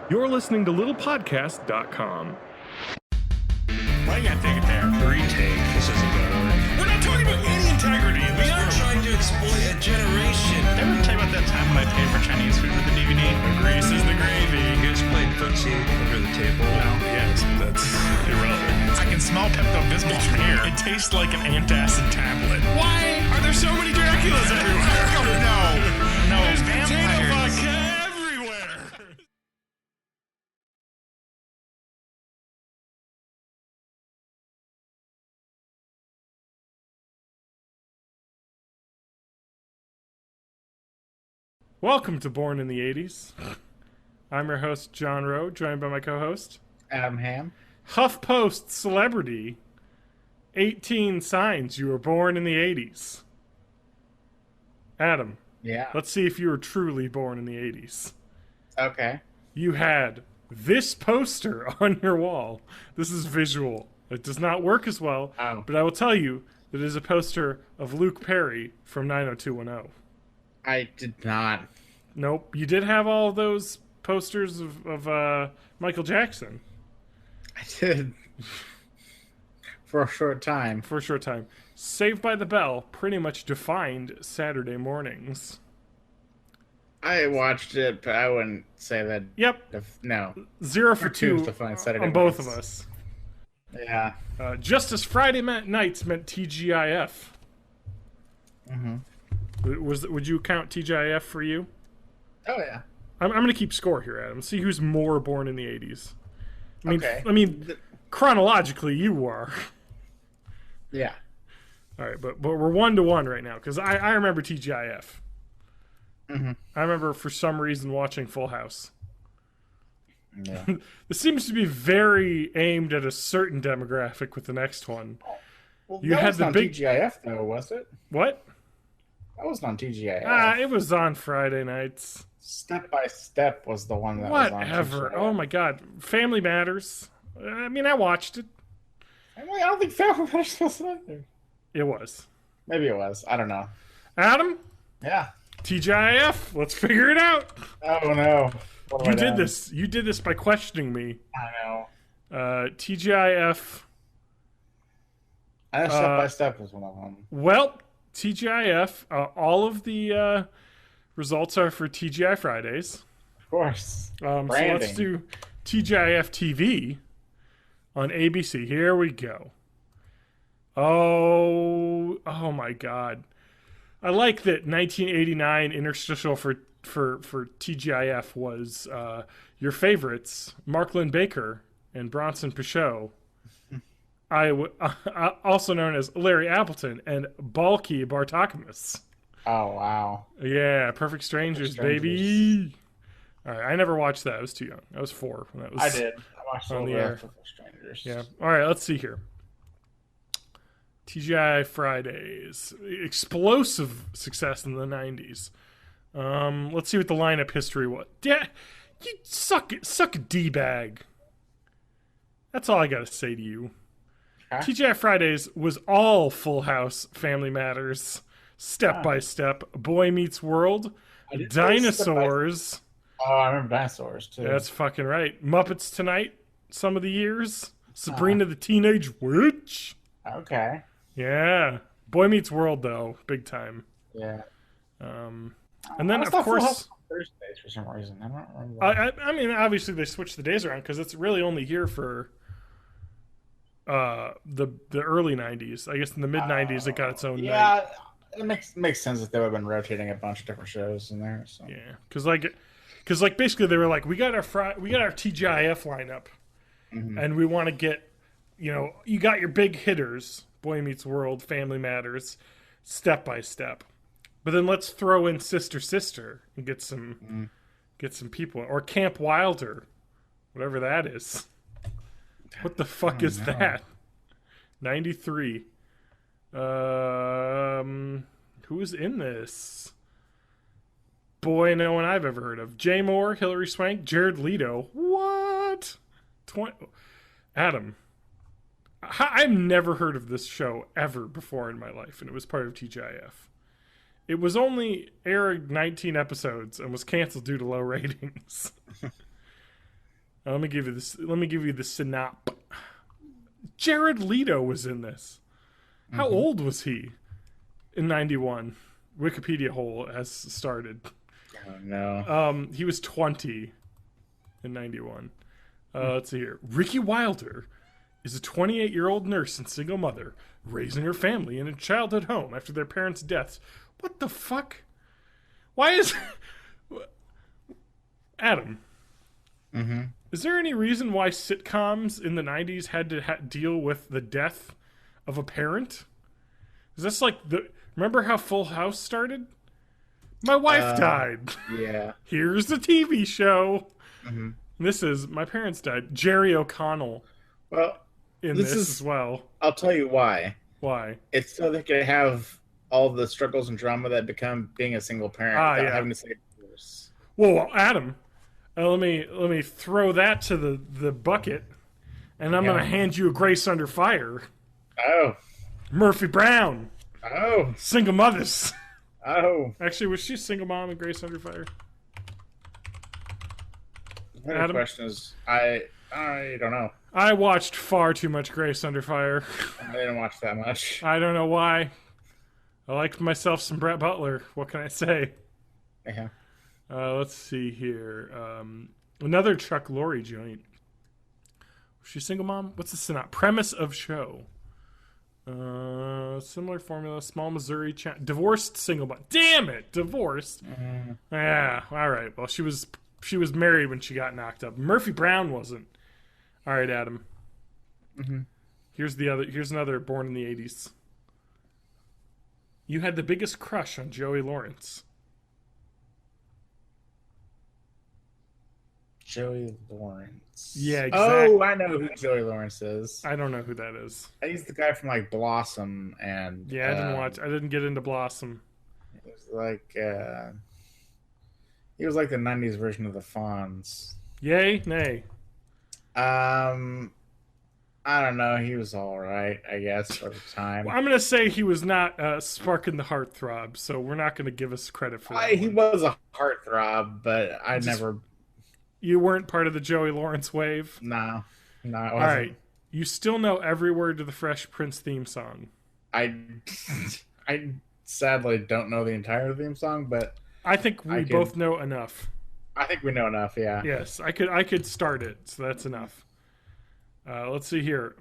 You're listening to littlepodcast.com. Why you gotta take it there? Retake. This isn't gonna work. We're not talking about any integrity in this We are room. trying to exploit a generation. Ever tell you about that time when I paid for Chinese food with the DVD? The grease is the gravy. You guys played footsie over the table. Yes, that's irrelevant. I can smell Pepto-Bismol from here. It tastes like an antacid tablet. Why are there so many Draculas everywhere? No. There's potato vodka everywhere. Welcome to Born in the 80s. I'm your host, John Rowe, joined by my co-host, Adam Ham. HuffPost celebrity, 18 signs you were born in the 80s. Adam, Yeah. let's see if you were truly born in the 80s. Okay. You had this poster on your wall. This is visual. It does not work as well, Oh. but I will tell you that it is a poster of Luke Perry from 90210. I did not. Nope. You did have all of those posters of Michael Jackson. I did. For a short time. For a short time. Saved by the Bell pretty much defined Saturday mornings. I watched it, but I wouldn't say that. Yep. No. 0 for Cartoons 2 define Saturday on both of mornings. us. Yeah. Just as Friday nights meant TGIF. Mm-hmm. Would you count TGIF for you? Oh, yeah. I'm going to keep score here, Adam. See who's more born in the 80s. Okay. I mean, chronologically, you are. Yeah. All right, but we're 1-1 right now because I remember TGIF. Mm-hmm. I remember for some reason watching Full House. Yeah. This seems to be very aimed at a certain demographic with the next one. Well, You that had wasn't the on big- TGIF, though, was it? What? That wasn't on TGIF. It was on Friday nights. Step by Step was the one that was on Whatever. TGIF. Oh my God. Family Matters. I mean, I watched it. I don't think Family Matters was on there. It was. Maybe it was. I don't know. Adam, Yeah. TGIF. Let's figure it out. Oh, no. What You have I did done? this. You did this by questioning me. I know. TGIF. I know Step by Step was one of them. Well, TGIF. All of the results are for TGI Fridays. Of course. So Branding. let's do TGIF TV on ABC. Here we go. Oh my God! I like that 1989 interstitial for TGIF was your favorites, Marklyn Baker and Bronson Pinchot. Also known as Larry Appleton and Balky Bartakamus. Oh, wow. Yeah, Perfect Strangers, baby. All right, I never watched that. I was too young. I was 4 when that was. I did. I watched on all the the air. Perfect Strangers. Yeah. All right, let's see here. TGI Fridays. Explosive success in the 90s. Let's see what the lineup history was. Yeah, you suck a D-bag. That's all I got to say to you. Okay. TGI Fridays was all Full House, Family Matters, Step by Step, Boy Meets World, I did say Dinosaurs. Oh, I remember Dinosaurs, too. That's fucking right. Muppets Tonight, some of the years. Sabrina the Teenage Witch. Okay. Yeah. Boy Meets World, though, big time. Yeah. And then, I of thought Full course, House on Thursdays for some reason. I don't remember. I mean, obviously they switched the days around because it's really only here for the early 90s. I guess in the mid 90s it got its own night. Yeah, it makes sense that they would have been rotating a bunch of different shows in there. So. Yeah, because basically they were like, we got our TGIF lineup, and we want to get, you got your big hitters, Boy Meets World, Family Matters, Step by Step, but then let's throw in Sister and get some people, or Camp Wilder, whatever that is. What the fuck is that? 93. Who is in this? Boy, no one I've ever heard of. Jay Moore, Hilary Swank, Jared Leto. What? Adam. I've never heard of this show ever before in my life, and it was part of TGIF. It was only aired 19 episodes and was canceled due to low ratings. Let me give you this. Let me give you the synop. Jared Leto was in this. How old was he in '91? Wikipedia hole has started. Oh no. He was 20 in '91. Let's see here. Ricky Wilder is a 28-year-old nurse and single mother raising her family in a childhood home after their parents' deaths. What the fuck? Why is Adam? Is there any reason why sitcoms in the '90s had to deal with the death of a parent? Is this like remember how Full House started? My wife died. Yeah. Here's the TV show. This is my parents died. Jerry O'Connell Well, in this as well. I'll tell you why. Why? It's so they could have all the struggles and drama that become being a single parent without having to say divorce. Whoa, Adam. Let me throw that to the bucket, and I'm gonna hand you a Grace Under Fire. Oh. Murphy Brown. Oh. Single mothers. Oh. Actually, was she a single mom in Grace Under Fire? The question is, I don't know. I watched far too much Grace Under Fire. I didn't watch that much. I don't know why. I liked myself some Brett Butler. What can I say? Yeah. Let's see here. Another Chuck Lorre joint. Was she a single mom? What's the premise of show? Similar formula. Small Missouri. Divorced single mom. Damn it! Divorced. Yeah. All right. Well, she was married when she got knocked up. Murphy Brown wasn't. All right, Adam. Here's another born in the '80s. You had the biggest crush on Joey Lawrence. Joey Lawrence. Yeah, exactly. Oh, I know who Joey Lawrence is. I don't know who that is. He's the guy from like Blossom and. Yeah, I didn't watch. I didn't get into Blossom. It was like he was like the '90s version of the Fonz. Yay, nay. I don't know. He was all right, I guess, for the time. Well, I'm gonna say he was not sparking the heartthrob, so we're not gonna give us credit for that. He was a heartthrob, but I never. You weren't part of the Joey Lawrence wave? No, I wasn't. All right. You still know every word to the Fresh Prince theme song. I sadly don't know the entire theme song, but I think we both know enough. I think we know enough, yeah. Yes, I could start it, so that's enough. Let's see here.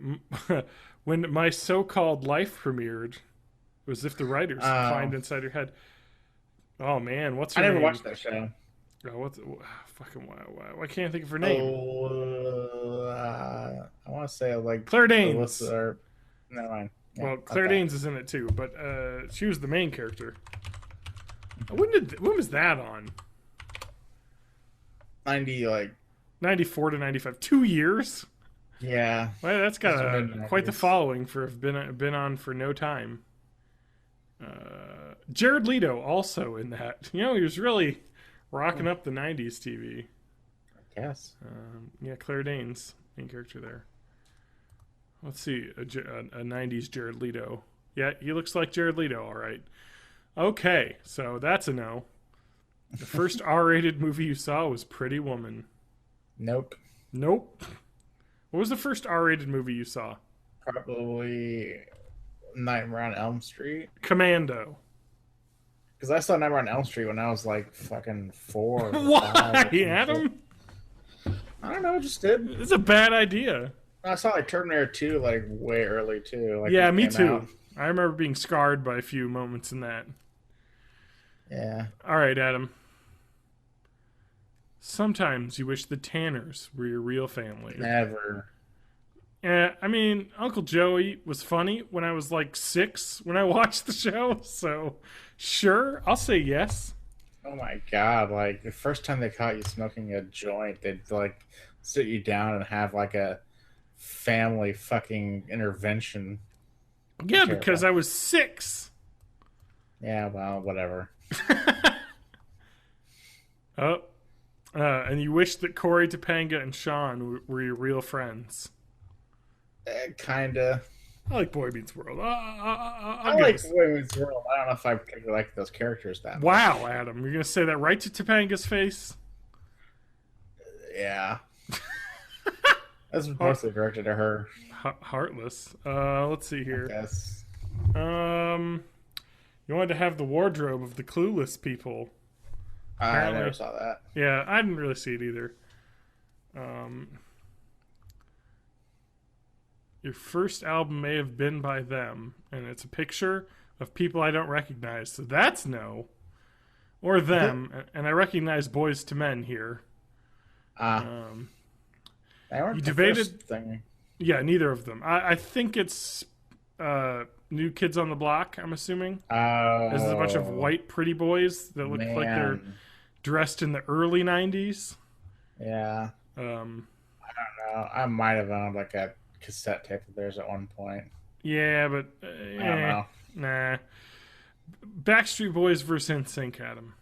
When my so-called life premiered, it was if the writers climbed inside your head. Oh man, what's her name? I never watched that show. Why can't I think of her name? I want to say like Claire Danes. Never mind. Yeah, well, Claire Danes is in it too, but she was the main character. When was that on? 94 to 95. 2 years. Yeah. Well, that's got quite the following for have been on for no time. Jared Leto also in that. You know, he was really rocking up the '90s TV. I guess. Yeah, Claire Danes, main character there. Let's see, a '90s Jared Leto. Yeah, he looks like Jared Leto. All right. Okay, so that's a no. The first R-rated movie you saw was Pretty Woman. Nope. What was the first R-rated movie you saw? Probably Nightmare on Elm Street. Commando. Because I saw Nightmare on Elm Street when I was like fucking 4. Why, Adam? I don't know, I just did. It's a bad idea. I saw like Terminator 2 like way early too. Like, yeah, me too. Out. I remember being scarred by a few moments in that. Yeah. All right, Adam. Sometimes you wish the Tanners were your real family. Never. I mean, Uncle Joey was funny when I was like 6 when I watched the show, so sure, I'll say yes. Oh my god, like the first time they caught you smoking a joint, they'd like sit you down and have like a family fucking intervention. Yeah, because I was 6. Yeah, well, whatever. And you wish that Corey Topanga and Sean were your real friends. Kinda. I like Boy Meets World. I like Boy Meets World. I don't know if I particularly like those characters that much. Wow, Adam. You're going to say that right to Topanga's face? Yeah. That's mostly directed at her. Heartless. Let's see here. Yes. You wanted to have the wardrobe of the clueless people. I never saw that. Yeah, I didn't really see it either. Your first album may have been by them, and it's a picture of people I don't recognize. So that's no. Or them, and I recognize Boys to Men here. You debated thing. Yeah, neither of them. I think it's New Kids on the Block, I'm assuming. Oh. There's a bunch of white pretty boys that look like they're dressed in the early 90s. Yeah. I don't know. I might have owned like a cassette tape of theirs at one point. Yeah, but I don't know. Nah. Backstreet Boys versus NSYNC, Adam.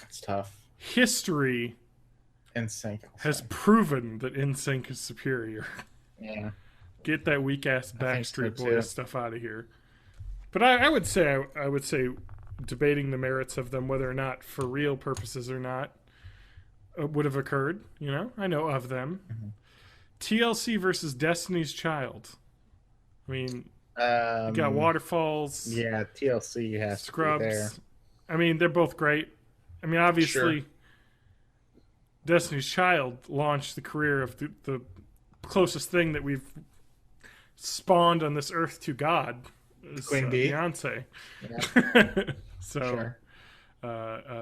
It's tough. History NSYNC has proven that NSYNC is superior. Yeah. Get that weak ass Backstreet so, Boys stuff out of here. But I would say debating the merits of them, whether or not for real purposes or not, would have occurred. You know, I know of them. Mm-hmm. TLC versus Destiny's Child. I mean, you got Waterfalls. Yeah, TLC has Scrubs. To be there. I mean, they're both great. I mean, obviously, Destiny's Child launched the career of the closest thing that we've spawned on this earth to God. Queen Bee. Beyonce. Yeah. So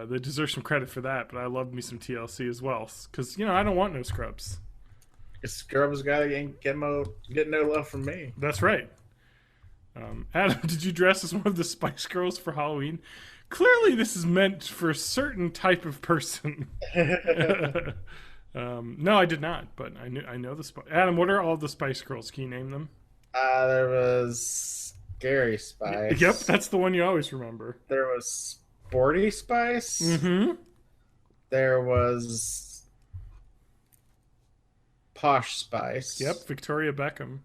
they deserve some credit for that, but I loved me some TLC as well. Because, I don't want no Scrubs. Scrubs gotta get no love from me. That's right. Adam, did you dress as one of the Spice Girls for Halloween? Clearly, this is meant for a certain type of person. No, I did not, but I know the Adam. What are all the Spice Girls? Can you name them? There was Scary Spice. Yep, that's the one you always remember. There was Sporty Spice. Mm-hmm. There was Posh Spice. Yep, Victoria Beckham.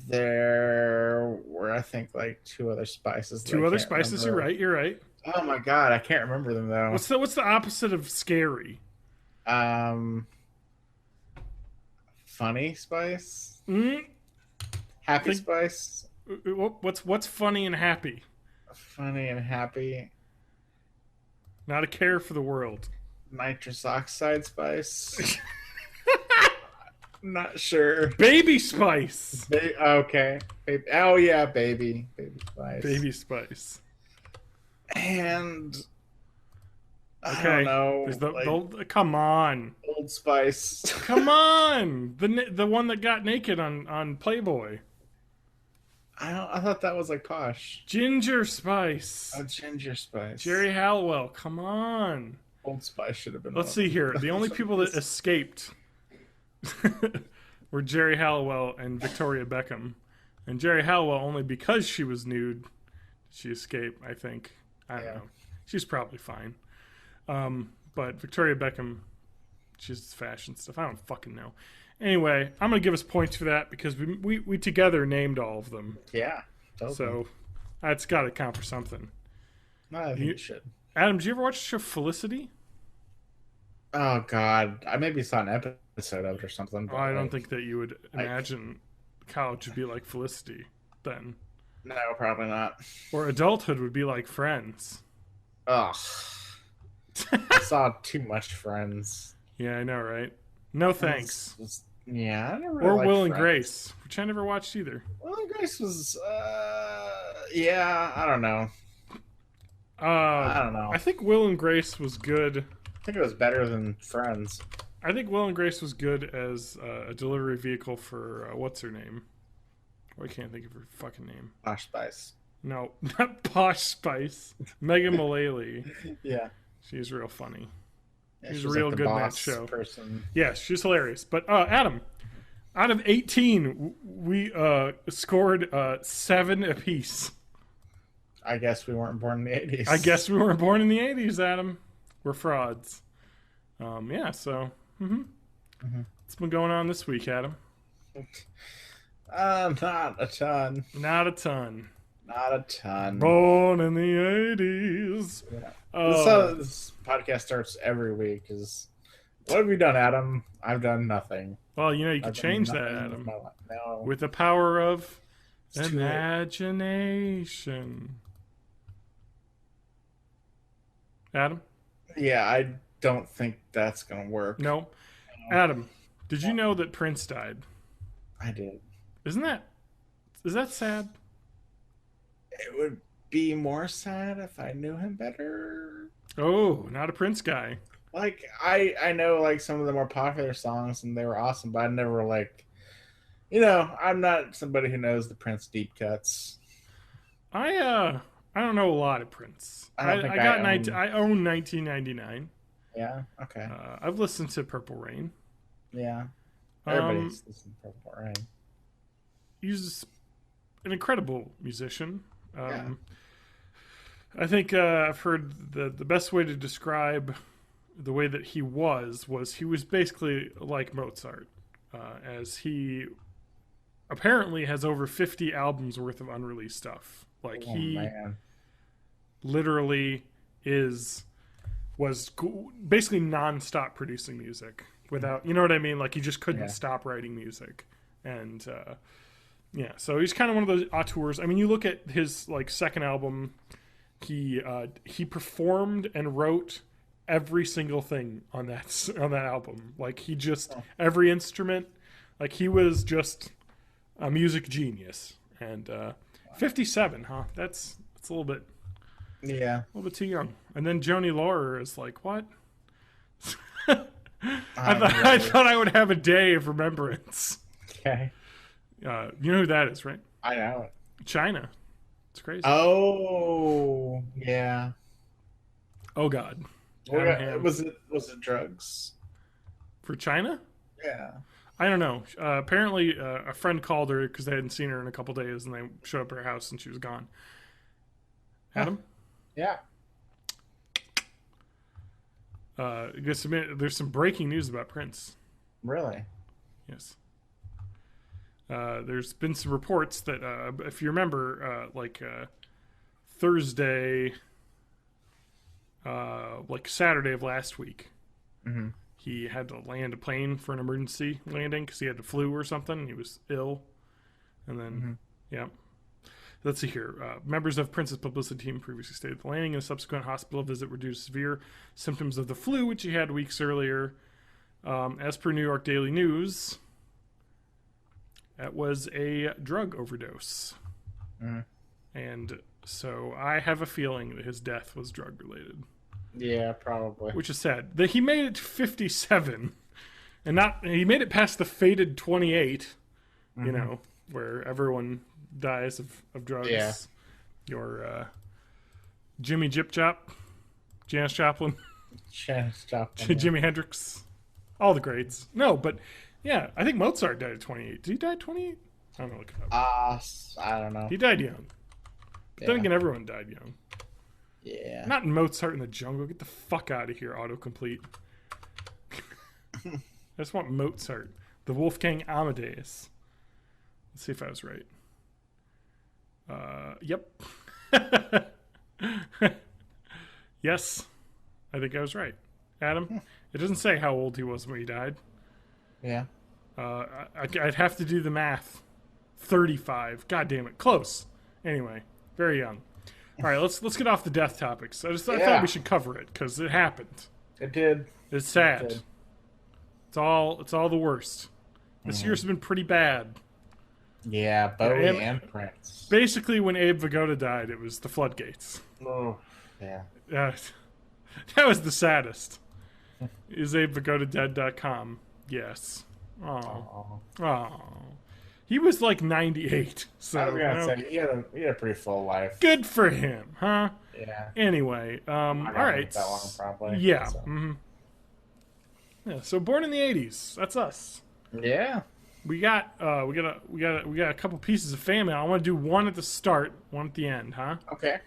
There were, I think, like two other spices. Two other spices. Remember. You're right. Oh my god, I can't remember them though. What's the opposite of scary? Funny spice. Mm-hmm. Happy spice. What's funny and happy? Funny and happy. Not a care for the world. Nitrous oxide spice. Not sure. Baby Spice. Okay. Oh yeah, Baby Spice. Baby Spice. And okay. I don't know. Come on. Old Spice. Come on. The one that got naked on Playboy. I thought that was like Posh. Ginger Spice. Oh, Ginger Spice. Jerry Halliwell. Come on. Old Spice should have been. Let's see here. The only people that escaped were Jerry Halliwell and Victoria Beckham. And Jerry Halliwell only because she was nude. She escaped, I think. I don't know. She's probably fine. But Victoria Beckham, she's fashion stuff. I don't fucking know. Anyway, I'm going to give us points for that because we together named all of them. Yeah. Totally. So that's got to count for something. No, I think it should. Adam, did you ever watch the show Felicity? Oh, God. I maybe saw an episode of it or something. I don't think that you would imagine college would be like Felicity then. No, probably not. Or adulthood would be like Friends. Ugh. I saw too much Friends. Yeah, I know, right? No thanks. I never really or liked Will and Friends. Grace, which I never watched either. Will and Grace was, I don't know. I don't know. I think Will and Grace was good. I think it was better than Friends. I think Will and Grace was good as a delivery vehicle for, what's her name? Oh, I can't think of her fucking name. Posh Spice. No, not Posh Spice. Megan Mullally. Yeah. She's real funny. Yeah, She's she was real like the good in that boss show. Person. Yeah, she's hilarious. But Adam, out of 18, we scored 7 apiece. I guess we weren't born in the 80s. I guess we weren't born in the 80s, Adam. We're frauds. Yeah, so what's been going on this week, Adam? Not a ton. Not a ton. Not a ton. Born in the 80s. Yeah. This podcast starts every week because What have you done, Adam? I've done nothing. Well, you I've could done change that, nothing with Adam, my life. No. with the power of It's too late. imagination. Adam? Yeah, I don't think that's gonna work. No. Adam, did you know that Prince died? I did. Is that sad? It would be more sad if I knew him better. Oh, not a Prince guy. Like I know like some of the more popular songs and they were awesome, but I never like, I'm not somebody who knows the Prince deep cuts. I don't know a lot of Prince. I own 1999. Yeah. Okay. I've listened to Purple Rain. Yeah. Everybody's listening to Purple Rain. He's an incredible musician. Yeah. I think I've heard the best way to describe the way that he was he was basically like Mozart, as he apparently has over 50 albums worth of unreleased stuff. Like man. Literally was basically non-stop producing music without, you know what I mean? Like he just couldn't stop writing music. And so he's kind of one of those auteurs. I mean, you look at his like second album, he performed and wrote every single thing on that album. Like he just every instrument, like he was just a music genius. And 57, huh? That's a little bit too young. And then Joni Laurer is like, what? I thought I would have a day of remembrance. Okay. You know who that is, right? I know it. China. It's crazy. Oh yeah. Oh God. Was it drugs? For China? Yeah. I don't know. Apparently, a friend called her because they hadn't seen her in a couple days, and they showed up at her house, and she was gone. Adam? Yeah. There's some breaking news about Prince. Really? Yes. There's been some reports that, if you remember, Thursday, Saturday of last week, he had to land a plane for an emergency landing because he had the flu or something. He was ill. And then, let's see here. Members of Prince's publicity team previously stated the landing and a subsequent hospital visit were due to severe symptoms of the flu, which he had weeks earlier. As per New York Daily News, that was a drug overdose. And so I have a feeling that his death was drug related. Yeah, probably. Which is sad. That he made it to 57 and he made it past the fated 28, where everyone dies of drugs. Yeah. Your Jimmy Jip Jop, Janis Joplin, Jimi Hendrix, all the greats. No, but yeah, I think Mozart died at 28. Did he die at 28? I'm gonna look it up. I don't know. He died young. But then again, everyone died young. Yeah. Not Mozart in the Jungle. Get the fuck out of here, autocomplete. I just want Mozart. The Wolfgang Amadeus. Let's see if I was right. Yep. Yes. I think I was right. Adam, it doesn't say how old he was when he died. Yeah. I'd have to do the math. 35. God damn it. Close. Anyway, very young. All right, let's get off the death topics. I thought we should cover it because it happened. It did. It's sad. It did. It's all the worst. This year's been pretty bad. Yeah, Bowie and Prince. Basically, when Abe Vigoda died, it was the floodgates. Oh, yeah. That was the saddest. Is AbeVigodaDead.com? Yes. Oh. He was like 98. So I was gonna say he had a pretty full life. Good for him, huh? Yeah. Anyway, all right. That long, probably. Yeah. So. Mm-hmm. Yeah. So born in the 80s. That's us. Yeah. We got a couple pieces of fan mail. I want to do one at the start, one at the end, huh? Okay.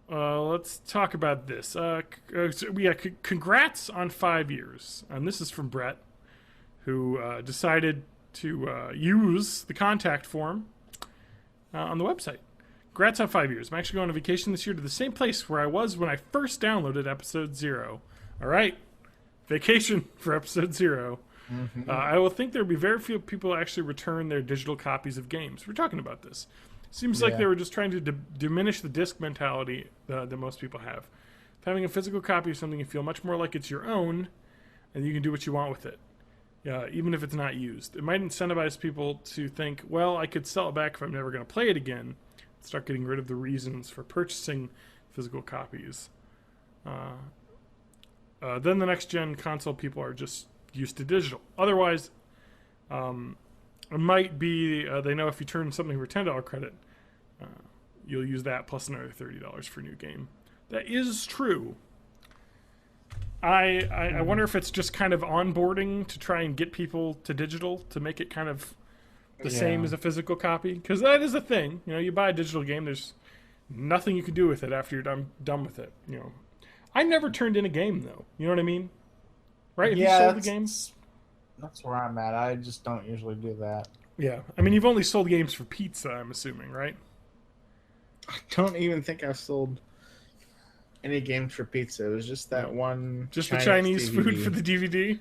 Let's talk about this. Congrats on 5 years. And this is from Brett, who decided to use the contact form on the website. Congrats on 5 years. I'm actually going on vacation this year to the same place where I was when I first downloaded episode 0. All right. vacation for episode 0. I will think there will be very few people who actually return their digital copies of games. We're talking about this. Seems like they were just trying to diminish the disc mentality that most people have. Having a physical copy of something, you feel much more like it's your own, and you can do what you want with it, even if it's not used. It might incentivize people to think, well, I could sell it back if I'm never going to play it again. Start getting rid of the reasons for purchasing physical copies. Then the next-gen console people are just used to digital. Otherwise, it might be they know if you turn something for $10 credit, you'll use that plus another $30 for a new game. That is true. I wonder if it's just kind of onboarding to try and get people to digital to make it kind of the same as a physical copy. Because that is a thing. You know, you buy a digital game, there's nothing you can do with it after you're done with it. You know, I never turned in a game though. You know what I mean? Right? Have you sold the games? That's where I'm at. I just don't usually do that. Yeah. I mean, you've only sold games for pizza, I'm assuming, right? I don't even think I've sold any games for pizza. It was just that one. Just the Chinese food for the DVD?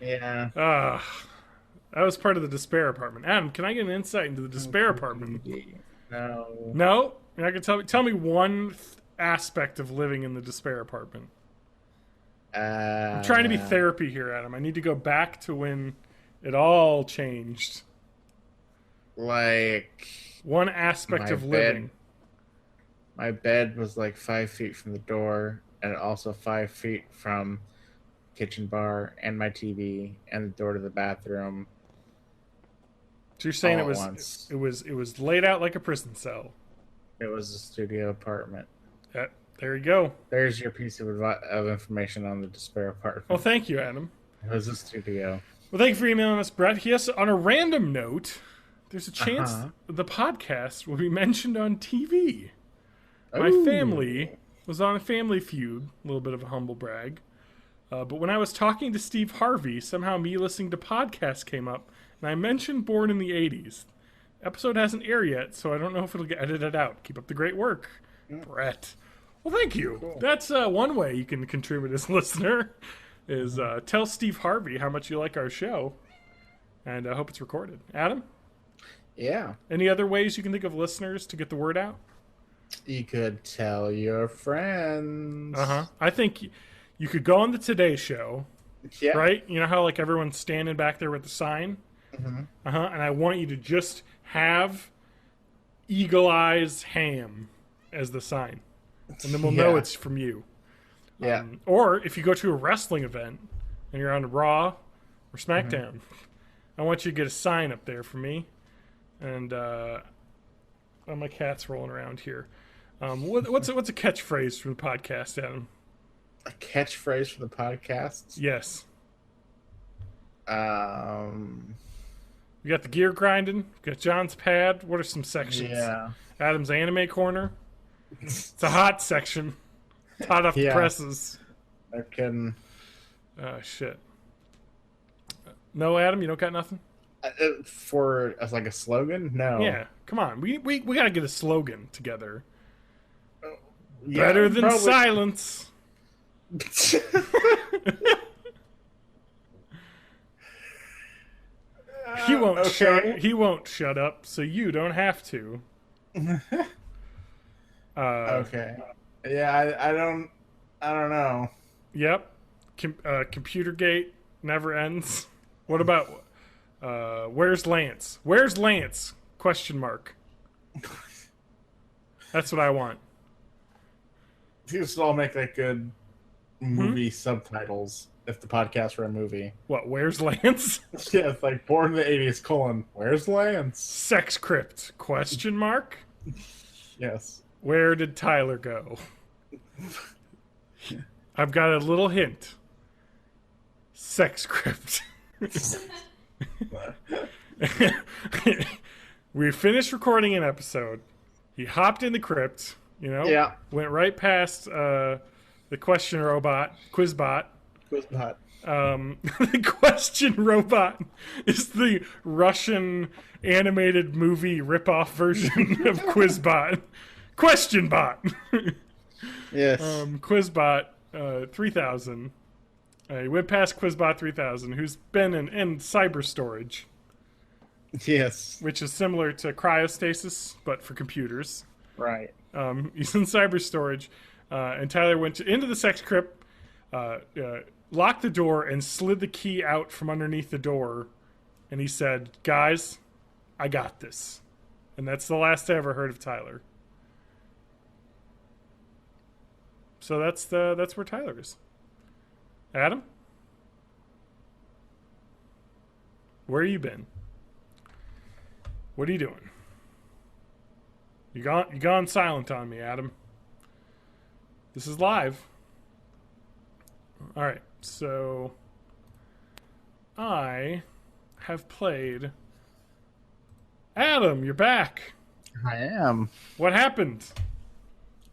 Yeah. That was part of the despair apartment. Adam, can I get an insight into the despair apartment? No. No? You're not gonna tell me one aspect of living in the despair apartment. I'm trying to be therapy here, Adam. I need to go back to when it all changed. Like one aspect of living. My bed was like 5 feet from the door, and also 5 feet from kitchen bar and my TV and the door to the bathroom. So you're saying it was laid out like a prison cell. It was a studio apartment. There you go. There's your piece of information on the despair apartment. Well, thank you, Adam. It was a studio. Well, thank you for emailing us, Brett. Yes, on a random note, there's a chance the podcast will be mentioned on TV. My family was on a Family Feud, a little bit of a humble brag. But when I was talking to Steve Harvey, somehow me listening to podcasts came up, and I mentioned Born in the 80s. Episode hasn't aired yet, so I don't know if it'll get edited out. Keep up the great work, Brett. Well, thank you. Cool. That's one way you can contribute as a listener, is tell Steve Harvey how much you like our show, and I hope it's recorded. Adam? Yeah. Any other ways you can think of listeners to get the word out? You could tell your friends. I think you could go on the Today Show, right? You know how like everyone's standing back there with the sign? And I want you to just have Eagle Eyes Ham as the sign. And then we'll know it's from you. Yeah. Or if you go to a wrestling event and you're on Raw or SmackDown, I want you to get a sign up there for me. And my cat's rolling around here. What's a catchphrase from the podcast, Adam? A catchphrase for the podcast? Yes. We got the gear grinding. We got John's pad. What are some sections? Yeah. Adam's anime corner. It's a hot section. It's hot off the presses. No kidding. Shit. No, Adam, you don't got nothing? For as like a slogan? No. Yeah, come on. We got to get a slogan together. Better than silence. He won't shut up, so you don't have to. Okay. Yeah, I don't know. Yep. Computer gate never ends. What about where's Lance? Where's Lance? Question mark. That's what I want. These would all make like good movie subtitles if the podcast were a movie. What, where's Lance? Yeah, it's like Born in the 80s, where's Lance? Sex crypt? Question mark? Yes. Where did Tyler go? I've got a little hint. Sex crypt. We finished recording an episode. He hopped in the crypt, went right past the question robot, Quizbot. The question robot is the Russian animated movie ripoff version of Quizbot. Question bot. Yes. Quizbot 3000 He went past Quizbot 3000, who's been in cyber storage, Yes. which is similar to cryostasis, but for computers. Right. He's in cyber storage, and Tyler went into the sex crypt, locked the door, and slid the key out from underneath the door, and he said, "Guys, I got this." And that's the last I ever heard of Tyler. So that's where Tyler is. Adam? Where you been? What are you doing? You gone silent on me, Adam. This is live. Alright, so I have played. Adam, you're back. I am. What happened?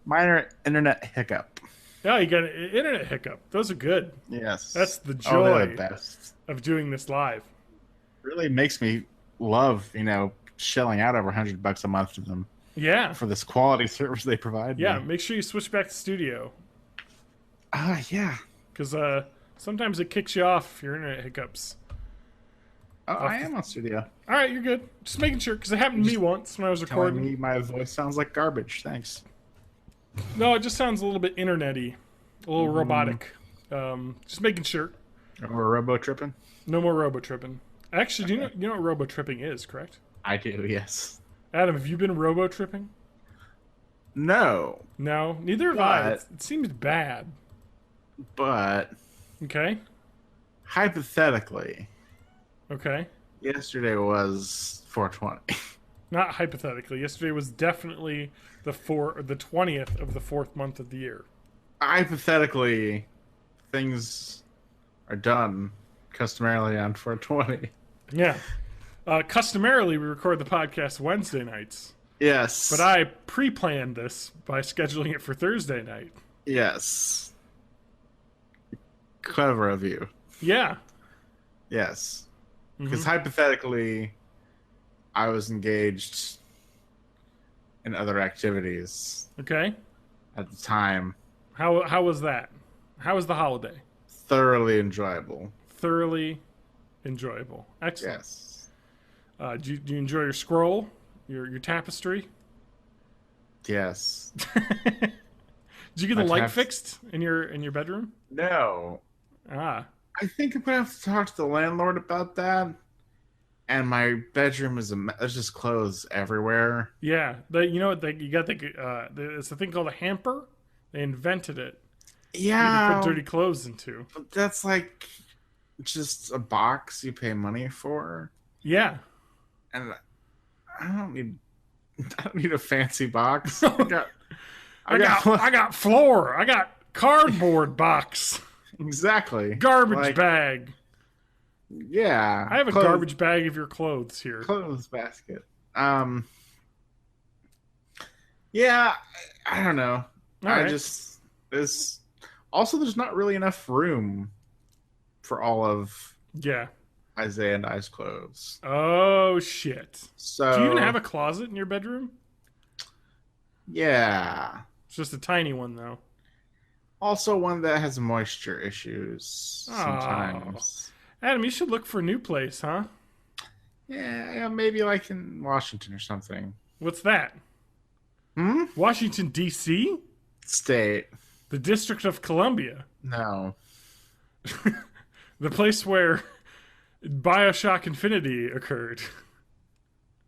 Minor internet hiccup. Yeah, you got an internet hiccup. Those are good. Yes. That's the Oh, they're joy the best. of doing this live. Really makes me love, shelling out over $100 a month to them Yeah. for this quality service they provide. Yeah, me. make sure you switch back to studio. Yeah. Because sometimes it kicks you off if your internet hiccups. Oh, I am on studio. All right, you're good. Just making sure, because it happened to me once when I was Telling recording. me my voice sounds like garbage. Thanks. No, it just sounds a little bit internet-y. A little robotic. Just making sure. We're robo tripping. No more robo-tripping. Actually, do you know what robo-tripping is, correct? I do. Yes. Adam, have you been robo-tripping? No, No, neither have I. But- It seems bad. but Okay? hypothetically, Okay. yesterday was 420. Not hypothetically. Yesterday was definitely the 20th of the 4th month of the year. Hypothetically, things are done customarily on 420. Yeah. Customarily, we record the podcast Wednesday nights. Yes. But I pre-planned this by scheduling it for Thursday night. Yes. Clever of you. Yeah. Yes. Because hypothetically, I was engaged in other activities Okay. at the time. How was that? How was the holiday? Thoroughly enjoyable. Thoroughly enjoyable. Excellent. Yes. Do you enjoy your scroll? Your tapestry? Yes. Did you get the My light tap- fixed in your bedroom? No. Ah. I think I'm gonna have to talk to the landlord about that. And my bedroom is there's just clothes everywhere. Yeah. You know what? You got it's a thing called a hamper. They invented it. You Yeah. can put dirty clothes into. But that's like just a box you pay money for. Yeah. And I don't need a fancy box. I got floor. I got cardboard box. exactly Garbage Like, bag. Yeah. I have a garbage bag of your clothes here. Clothes basket. Yeah, I don't know. All right. There's not really enough room for all of Yeah. Isaiah and I's clothes. Oh shit. So Do you even have a closet in your bedroom? Yeah. It's just a tiny one though. Also one that has moisture issues Oh. sometimes. Adam, you should look for a new place, huh? Yeah, maybe like in Washington or something. What's that? Washington D.C.? State. The District of Columbia. No. The place where BioShock Infinity occurred.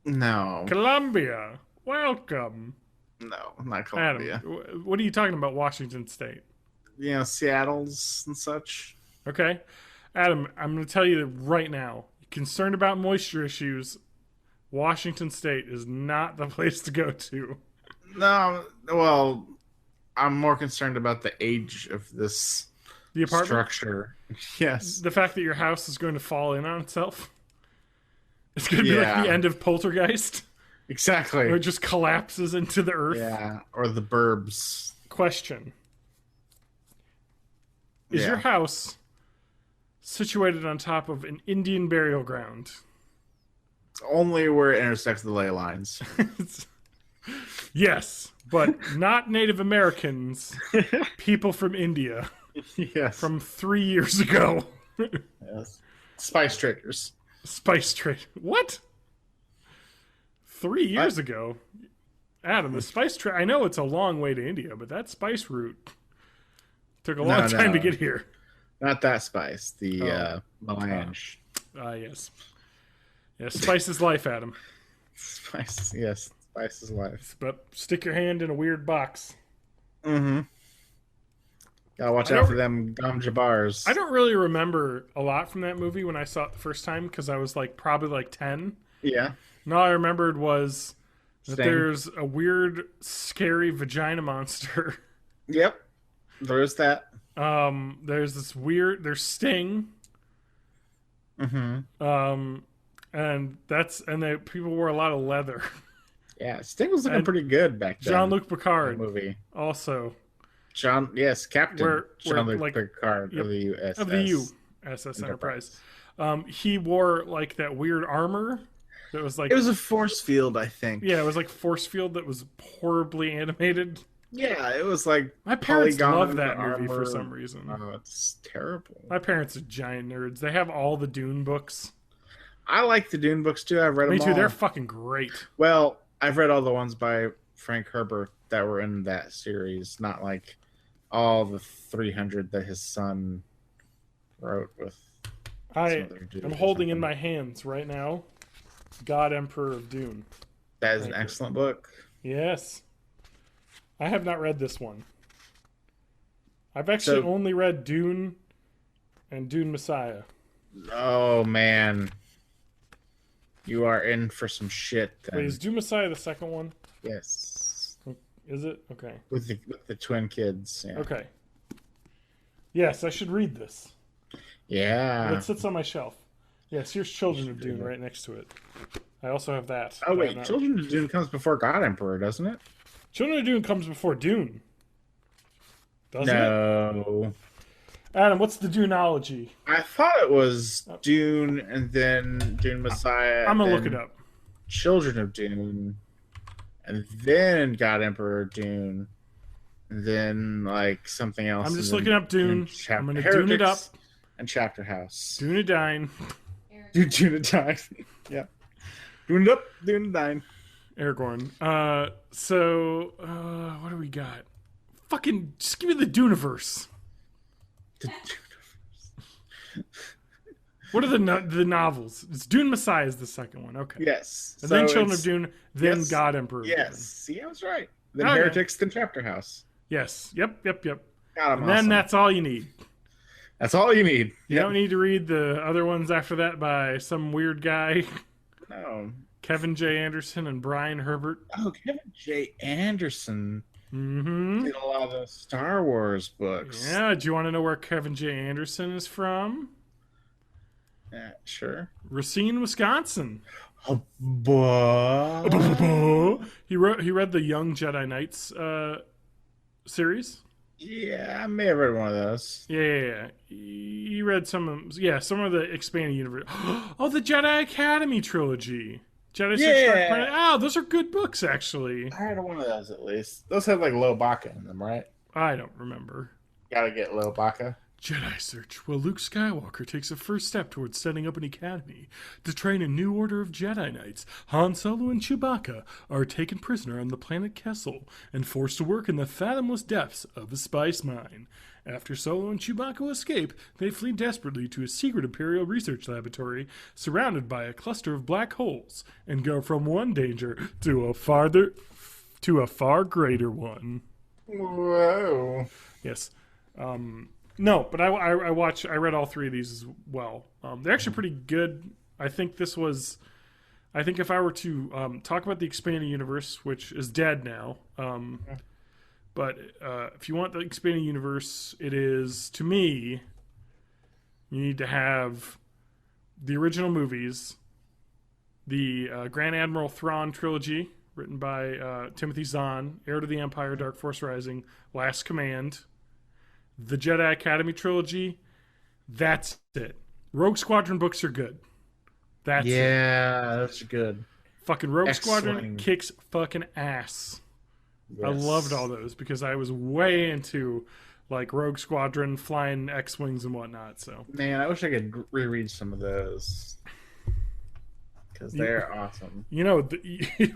No. Columbia. Welcome. No, not Adam, Columbia. what are you talking about, Washington State? Seattle's and such. Okay. Adam, I'm going to tell you right now. You're concerned about moisture issues. Washington State is not the place to go to. No, well, I'm more concerned about the age of this The apartment? structure. Yes. The fact that your house is going to fall in on itself? It's going to be like Yeah. the end of Poltergeist? Exactly. Where it just collapses into the earth? Yeah, or the burbs. Question. Is Yeah. your house situated on top of an Indian burial ground? Only where it intersects the ley lines. Yes, but not Native Americans, people from India. Yes. from 3 years ago. Yes. Spice Traders. Spice trade. What? 3 years ago? Adam, the spice trade. I know it's a long way to India, but that spice route took a long time to get here. Not that spice. The melange. Yes. Yeah, spice is life, Adam. Spice. Yes. Spice is life. But stick your hand in a weird box. Mm-hmm. Gotta watch out for them gum jabars. I don't really remember a lot from that movie when I saw it the first time because I was probably 10. Yeah. And all I remembered was that Same. there's a weird, scary vagina monster. Yep. There's that. There's there's Sting. Mm-hmm. And people wore a lot of leather. Yeah, Sting was looking pretty good back then. Jean-Luc Picard movie. also. Captain Jean-Luc Picard yep, of the USS. Of the USS Enterprise. He wore that weird armor that was it was a force field, I think. Yeah, it was force field that was horribly animated. Yeah, it was like my parents love that armor. movie for some reason. Oh, it's terrible. My parents are giant nerds. They have all the Dune books. I like the Dune books too. I've read them all. Me too. They're fucking great. Well, I've read all the ones by Frank Herbert that were in that series, not all the 300 that his son wrote with. I'm holding in my hands right now God Emperor of Dune. That is an excellent book. Yes. I have not read this one. I've actually only read Dune and Dune Messiah. Oh, man. You are in for some shit then. Wait, is Dune Messiah the second one? Yes. Is it? Okay. With the twin kids. Yeah. Okay. Yes, I should read this. Yeah. It sits on my shelf. Yes, here's Children of Dune right next to it. I also have that. Oh, wait. Children of Dune comes before God Emperor, doesn't it? Children of Dune comes before Dune. Doesn't it? No. Adam, what's the Duneology? I thought it was Dune and then Dune Messiah. I'm going to look it up. Children of Dune. And then God Emperor Dune. And then, something else. I'm just looking up Dune. I'm going to Dune it up. And Chapter House. Dunedain. Dunedain. Yeah. Dune it up, Dunedain. Aragorn. What do we got? Fucking just give me the Duneverse. What are the novels? It's Dune Messiah is the second one. Okay. Yes. And then Children of Dune, then God Emperor. Yes. See, I was right. Then Heretics, then Chapter House. Yes. Yep. God, and then that's all you need. That's all you need. You don't need to read the other ones after that by some weird guy. No. Kevin J. Anderson and Brian Herbert. Oh, Kevin J. Anderson. Mm-hmm. Did a lot of the Star Wars books. Yeah, do you want to know where Kevin J. Anderson is from? Yeah, sure. Racine, Wisconsin. Oh, boy. He read the Young Jedi Knights series. Yeah, I may have read one of those. Yeah. He read some of the expanded universe. Oh, the Jedi Academy trilogy. Jedi Search Dark Planet. Oh, those are good books, actually. I read one of those at least. Those have Low Baka in them, right? I don't remember. Gotta get Low Baka. Jedi Search. Well, Luke Skywalker takes a first step towards setting up an academy to train a new order of Jedi Knights. Han Solo and Chewbacca are taken prisoner on the planet Kessel and forced to work in the fathomless depths of a spice mine. After Solo and Chewbacca escape, they flee desperately to a secret Imperial research laboratory surrounded by a cluster of black holes and go from one danger to a far greater one. Whoa. Yes. No, but I read all three of these as well. They're actually pretty good. I think if I were to talk about the expanded universe, which is dead now, but if you want the expanded universe, it is, to me, you need to have the original movies, the Grand Admiral Thrawn trilogy, written by Timothy Zahn, Heir to the Empire, Dark Force Rising, Last Command, the Jedi Academy trilogy. That's it. Rogue Squadron books are good. That's good. Fucking Rogue Squadron kicks fucking ass. Yes. I loved all those because I was way into like Rogue Squadron, flying X-wings and whatnot. So Man, I wish I could reread some of those. Because they're awesome. You know,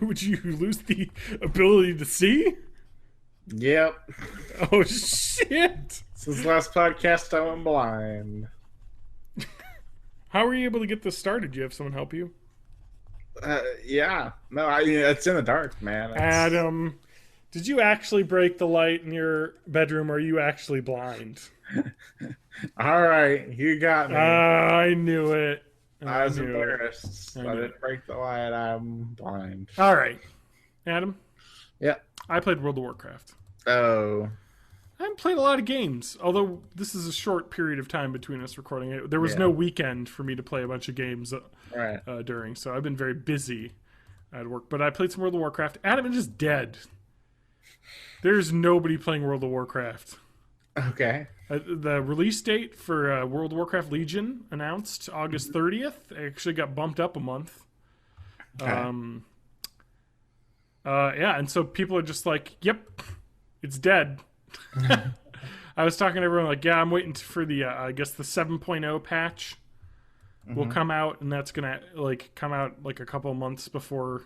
would you lose the ability to see? Yep. Oh, shit. Since last podcast, I went blind. How were you able to get this started? Did you have someone help you? Yeah. No, it's in the dark, man. Adam, did you actually break the light in your bedroom, or are you actually blind? All right, you got me. I knew it. I was embarrassed. I didn't break the light. I'm blind. All right. Adam? Yeah. I played World of Warcraft. Oh. I haven't played a lot of games, although this is a short period of time between us recording it. There was no weekend for me to play a bunch of games during, so I've been very busy at work. But I played some World of Warcraft. Adam is just dead. There's nobody playing World of Warcraft. Okay. The release date for World of Warcraft Legion announced August 30th. It actually got bumped up a month. Okay. And so people are just like, yep, it's dead. I was talking to everyone like, yeah, I'm waiting for the, I guess the 7.0 patch will come out, and that's going to come out like a couple of months before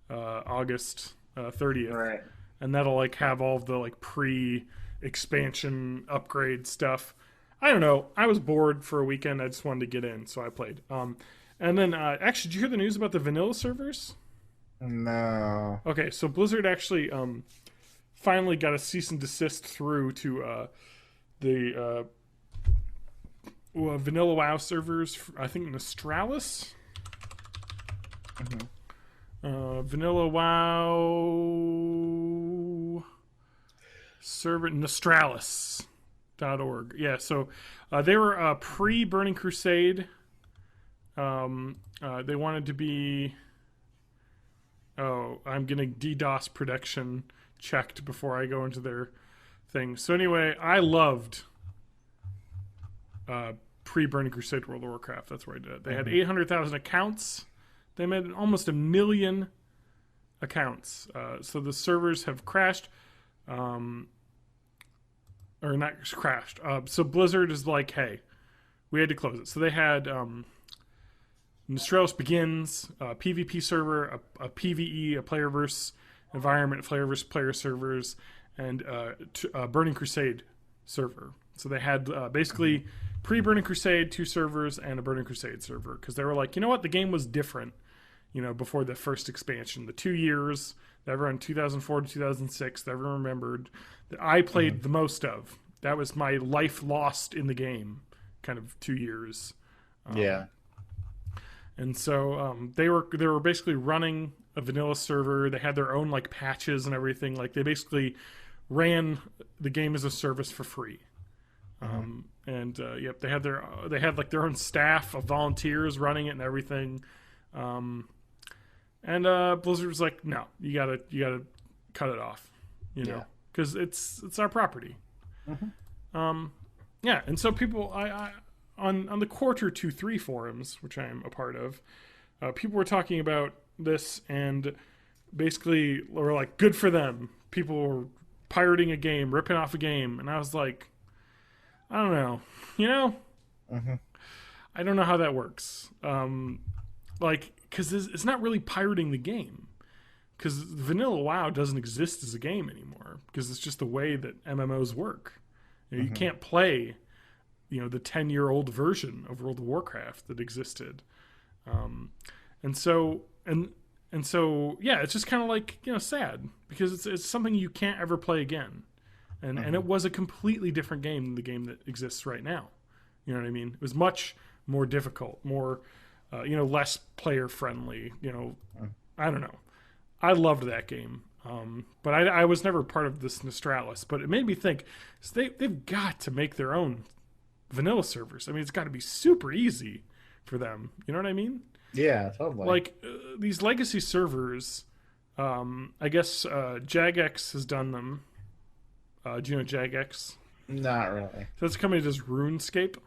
August 30th. Right. And that'll have all of the pre-expansion upgrade stuff. I don't know. I was bored for a weekend. I just wanted to get in, so I played. And then, actually, did you hear the news about the vanilla servers? No. Okay, so Blizzard actually finally got a cease and desist through to the Vanilla WoW servers. I think Nostralis. Vanilla WoW server Nostralis.org. Yeah, so they were pre-Burning Crusade. They wanted to be. Oh, I'm getting DDoS protection checked before I go into their thing. So anyway, I loved pre-Burning Crusade World of Warcraft. That's where I did it. They had 800,000 accounts. They made almost 1 million accounts. So the servers have crashed. Or not crashed. So Blizzard is like, hey, we had to close it. So they had Nostralis Begins, a PvP server, a PvE, a player-verse environment, player-verse player servers, and a Burning Crusade server. So they had basically pre-Burning Crusade 2 servers and a Burning Crusade server, because they were like, you know what, the game was different, before the first expansion. The 2 years that were in 2004 to 2006 that everyone remembered, that I played the most of. That was my life lost in the game, kind of 2 years. Yeah. And so they were basically running a vanilla server. They had their own patches and everything. They basically ran the game as a service for free. And they had their own staff of volunteers running it and everything. And Blizzard was like, no, you gotta cut it off, because it's our property. And so people, I on the Quarter 2-3 forums, which I am a part of, people were talking about this and basically were like, good for them. People were pirating a game, ripping off a game, and I was like, I don't know, I don't know how that works. Because it's not really pirating the game. Because Vanilla WoW doesn't exist as a game anymore. Because it's just the way that MMOs work. You can't play, the 10-year-old version of World of Warcraft that existed. And so, it's just kind of sad. Because it's something you can't ever play again. And it was a completely different game than the game that exists right now. You know what I mean? It was much more difficult, more... less player friendly. I don't know. I loved that game, but I was never part of this Nostralis. But it made me think, so they've got to make their own vanilla servers. I mean, it's got to be super easy for them. You know what I mean? Yeah, totally. These legacy servers. I guess Jagex has done them. Do you know Jagex? Not really. So it's a company that does RuneScape.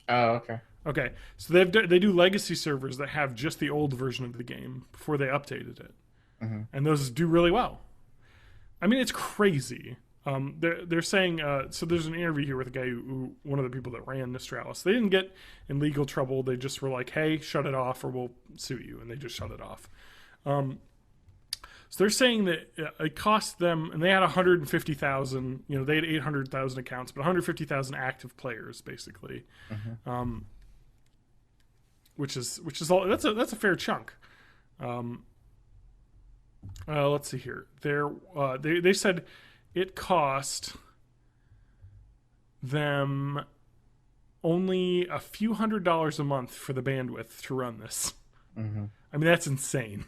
Oh, okay. Okay, so they do legacy servers that have just the old version of the game before they updated it, and those do really well. I mean, it's crazy They're saying so. There's an interview here with a guy who one of the people that ran Nistralis. They didn't get in legal trouble. They just were like, "Hey, shut it off, or we'll sue you," and they just shut it off. So they're saying that it cost them, and they had 150,000. You know, they had 800,000 accounts, but 150,000 active players, basically. Which is all. That's a fair chunk. Let's see here. They said it cost them only a few $100s a month for the bandwidth to run this. I mean, that's insane.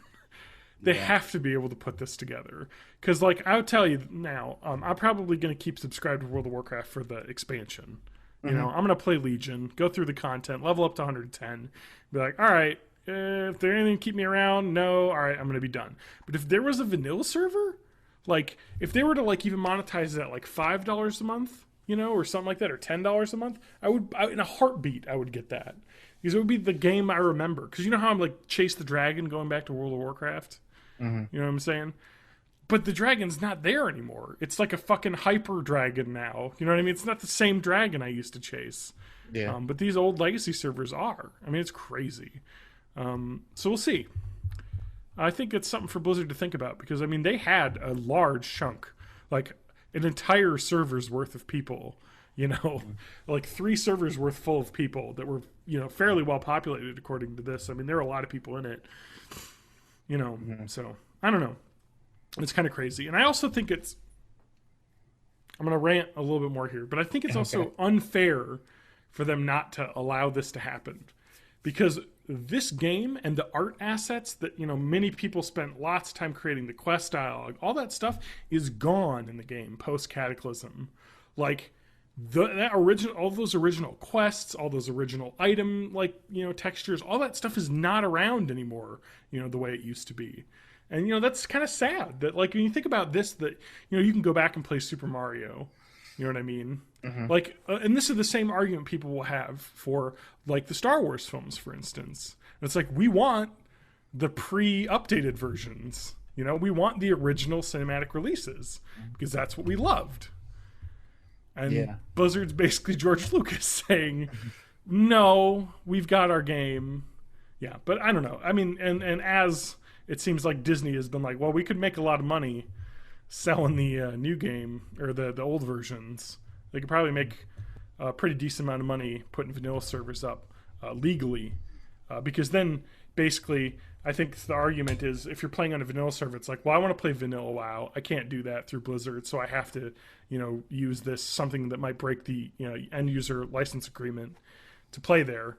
They have to be able to put this together. Because, like, I'll tell you now, I'm probably going to keep subscribed to World of Warcraft for the expansion. You know, I'm going to play Legion, go through the content, level up to 110, be like, all right, if there's anything to keep me around, no, all right, I'm going to be done. But if there was a vanilla server, like, if they were to, like, even monetize it at, like, $5 a month, you know, or something like that, or $10 a month, in a heartbeat, I would get that. Because it would be the game I remember. Because you know how I'm, like, Chase the Dragon going back to World of Warcraft? You know what I'm saying? But the dragon's not there anymore. It's like a fucking hyper dragon now. You know what I mean? It's not the same dragon I used to chase. Yeah. But these old legacy servers are. I mean, it's crazy. So we'll see. I think it's something for Blizzard to think about because, I mean, they had a large chunk, like an entire server's worth of people, you know, like 3 servers worth full of people that were, you know, fairly well populated according to this. I mean, there were a lot of people in it, you know, so I don't know. It's kind of crazy. And I also think I'm going to rant a little bit more here, but I think it's also unfair for them not to allow this to happen because this game and the art assets that, you know, many people spent lots of time creating, the quest dialogue, all that stuff is gone in the game post Cataclysm. Like all those original quests, all those original item, like, you know, textures, all that stuff is not around anymore, you know, the way it used to be. And, you know, that's kind of sad that, like, when you think about this, that, you know, you can go back and play Super Mario. You know what I mean? Like, and this is the same argument people will have for, like, the Star Wars films, for instance. And it's like, we want the pre-updated versions. You know, we want the original cinematic releases because that's what we loved. And Blizzard's basically George Lucas saying, no, we've got our game. Yeah, but I don't know. I mean, and as it seems like Disney has been like, well, we could make a lot of money selling the new game or the old versions. They could probably make a pretty decent amount of money putting vanilla servers up legally because then basically I think the argument is if you're playing on a vanilla server, it's like, well, I want to play vanilla WoW. I can't do that through Blizzard, so I have to, you know, use this something that might break the, you know, end user license agreement to play there.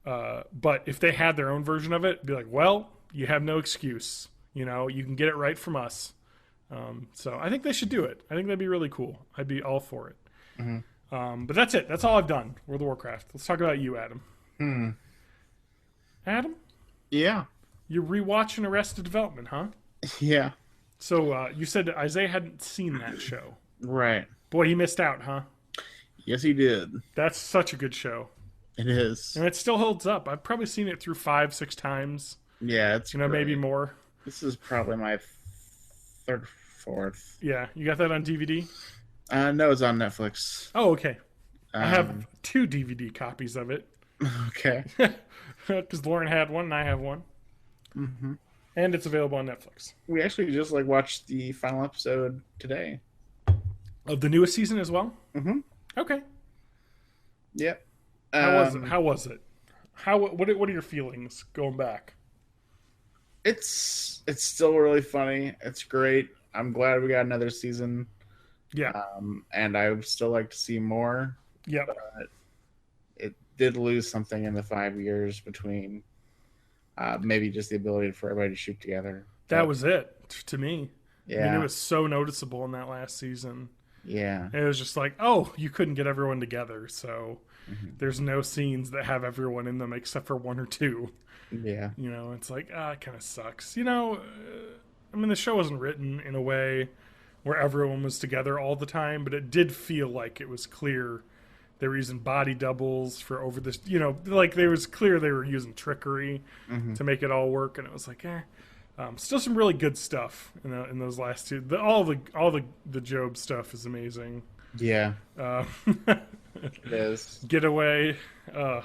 But if they had their own version of it, it'd be like, well, you have no excuse. You know, you can get it right from us. So I think they should do it. I think that'd be really cool. I'd be all for it. But that's it. That's all I've done. World of Warcraft. Let's talk about you, Adam. Adam? Yeah. You're rewatching Arrested Development, huh? Yeah. So you said that Isaiah hadn't seen that show. Right. Boy, he missed out, huh? Yes, he did. That's such a good show. It is. And it still holds up. I've probably seen it through 5-6 times. Yeah, it's great. Maybe more. This is probably my third, fourth. Yeah, you got that on DVD? No, it's on Netflix. Oh, okay. I have 2 DVD copies of it. Okay. Because Lauren had one and I have one. And it's available on Netflix. We actually just watched the final episode today. Of the newest season as well? Okay. Yep. How was it? What are your feelings going back? It's still really funny. It's great. I'm glad we got another season. Yeah. And I would still like to see more. Yep. But it did lose something in the 5 years between maybe just the ability for everybody to shoot together. That was it to me. Yeah. I mean, it was so noticeable in that last season. Yeah. It was just like, oh, you couldn't get everyone together, so there's no scenes that have everyone in them except for 1 or 2. Yeah. You know, it's like, it kind of sucks. You know, I mean, the show wasn't written in a way where everyone was together all the time, but it did feel like it was clear they were using body doubles for over this, you know, like it was clear they were using trickery to make it all work, and it was like, Still some really good stuff in those last two. All the Job stuff is amazing. Yeah, It is. Getaway. Yeah.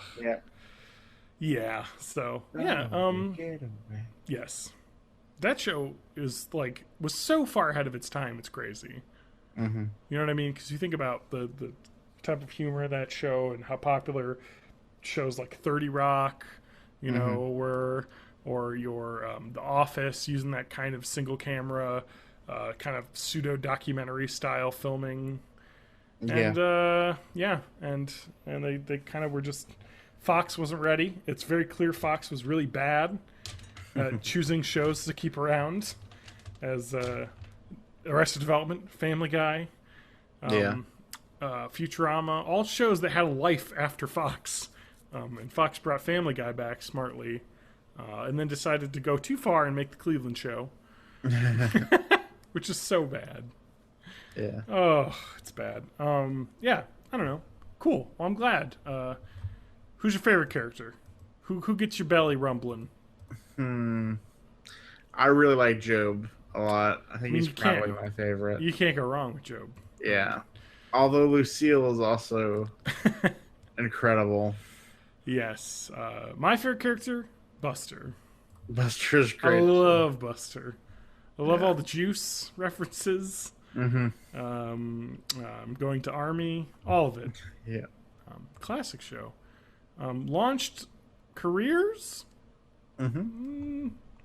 Yeah. So yeah. Yes, that show was so far ahead of its time. It's crazy. Mm-hmm. You know what I mean? Because you think about the type of humor of that show and how popular shows like 30 Rock, you know, were. Or your The Office, using that kind of single camera, kind of pseudo documentary style filming, and and they kind of were just, Fox wasn't ready. It's very clear Fox was really bad at choosing shows to keep around, as Arrested Development, Family Guy, Futurama, all shows that had a life after Fox, and Fox brought Family Guy back smartly. And then decided to go too far and make the Cleveland Show, which is so bad. Yeah. Oh, it's bad. Yeah, I don't know. Cool. Well, I'm glad. Who's your favorite character? Who gets your belly rumbling? I really like Job a lot. I think he's probably my favorite. You can't go wrong with Job. Yeah. Although Lucille is also incredible. Yes. My favorite character, Buster. Buster's great. I love Buster. I love all the Juice references. Going to Army, all of it. Yeah. Classic show. Launched careers?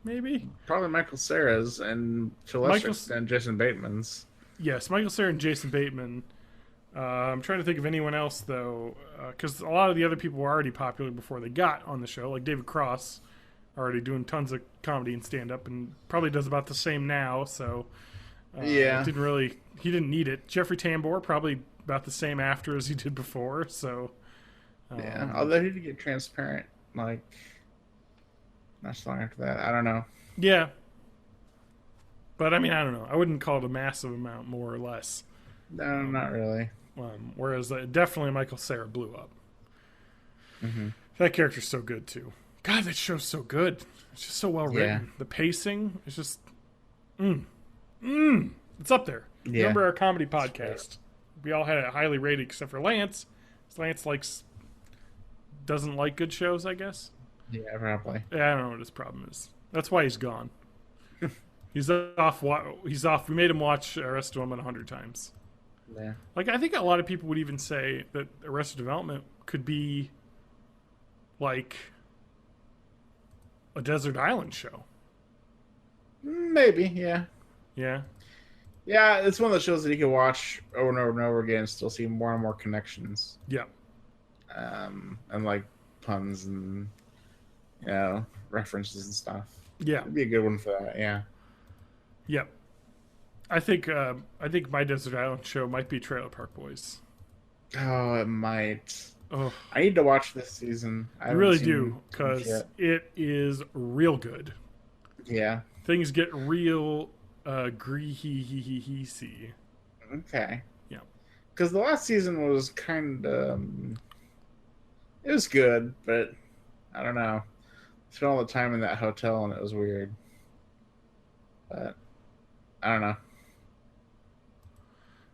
Maybe. Probably Michael Cera's and to a lesser extent Jason Bateman's. Yes, Michael Cera and Jason Bateman. I'm trying to think of anyone else, though, because a lot of the other people were already popular before they got on the show, like David Cross, already doing tons of comedy and stand-up, and probably does about the same now, so he didn't need it. Jeffrey Tambor, probably about the same after as he did before, so... yeah, although he did get Transparent, like, not so long after that. I don't know. Yeah. But, I mean, I don't know. I wouldn't call it a massive amount, more or less. No, not really. Whereas definitely Michael Cera blew up. That character's so good too. God, that show's so good. It's just so well written. The pacing is just, it's up there. Yeah. Remember our comedy podcast? We all had it highly rated except for Lance. Lance doesn't like good shows, I guess. Yeah, probably. Yeah, I don't know what his problem is. That's why he's gone. He's off. He's off. We made him watch Arrested Development 100 times. Yeah. Like, I think a lot of people would even say that Arrested Development could be like a desert island show. Maybe, yeah. Yeah. Yeah, it's one of those shows that you can watch over and over and over again and still see more and more connections. Yeah. And like puns and, references and stuff. Yeah. It'd be a good one for that, yeah. Yep. I think my desert island show might be Trailer Park Boys. Oh, it might. Oh, I need to watch this season. I really do, because it is real good. Yeah. Things get real greasy. Okay. Yeah. Because the last season was kind of... it was good, but I don't know. I spent all the time in that hotel and it was weird. But I don't know.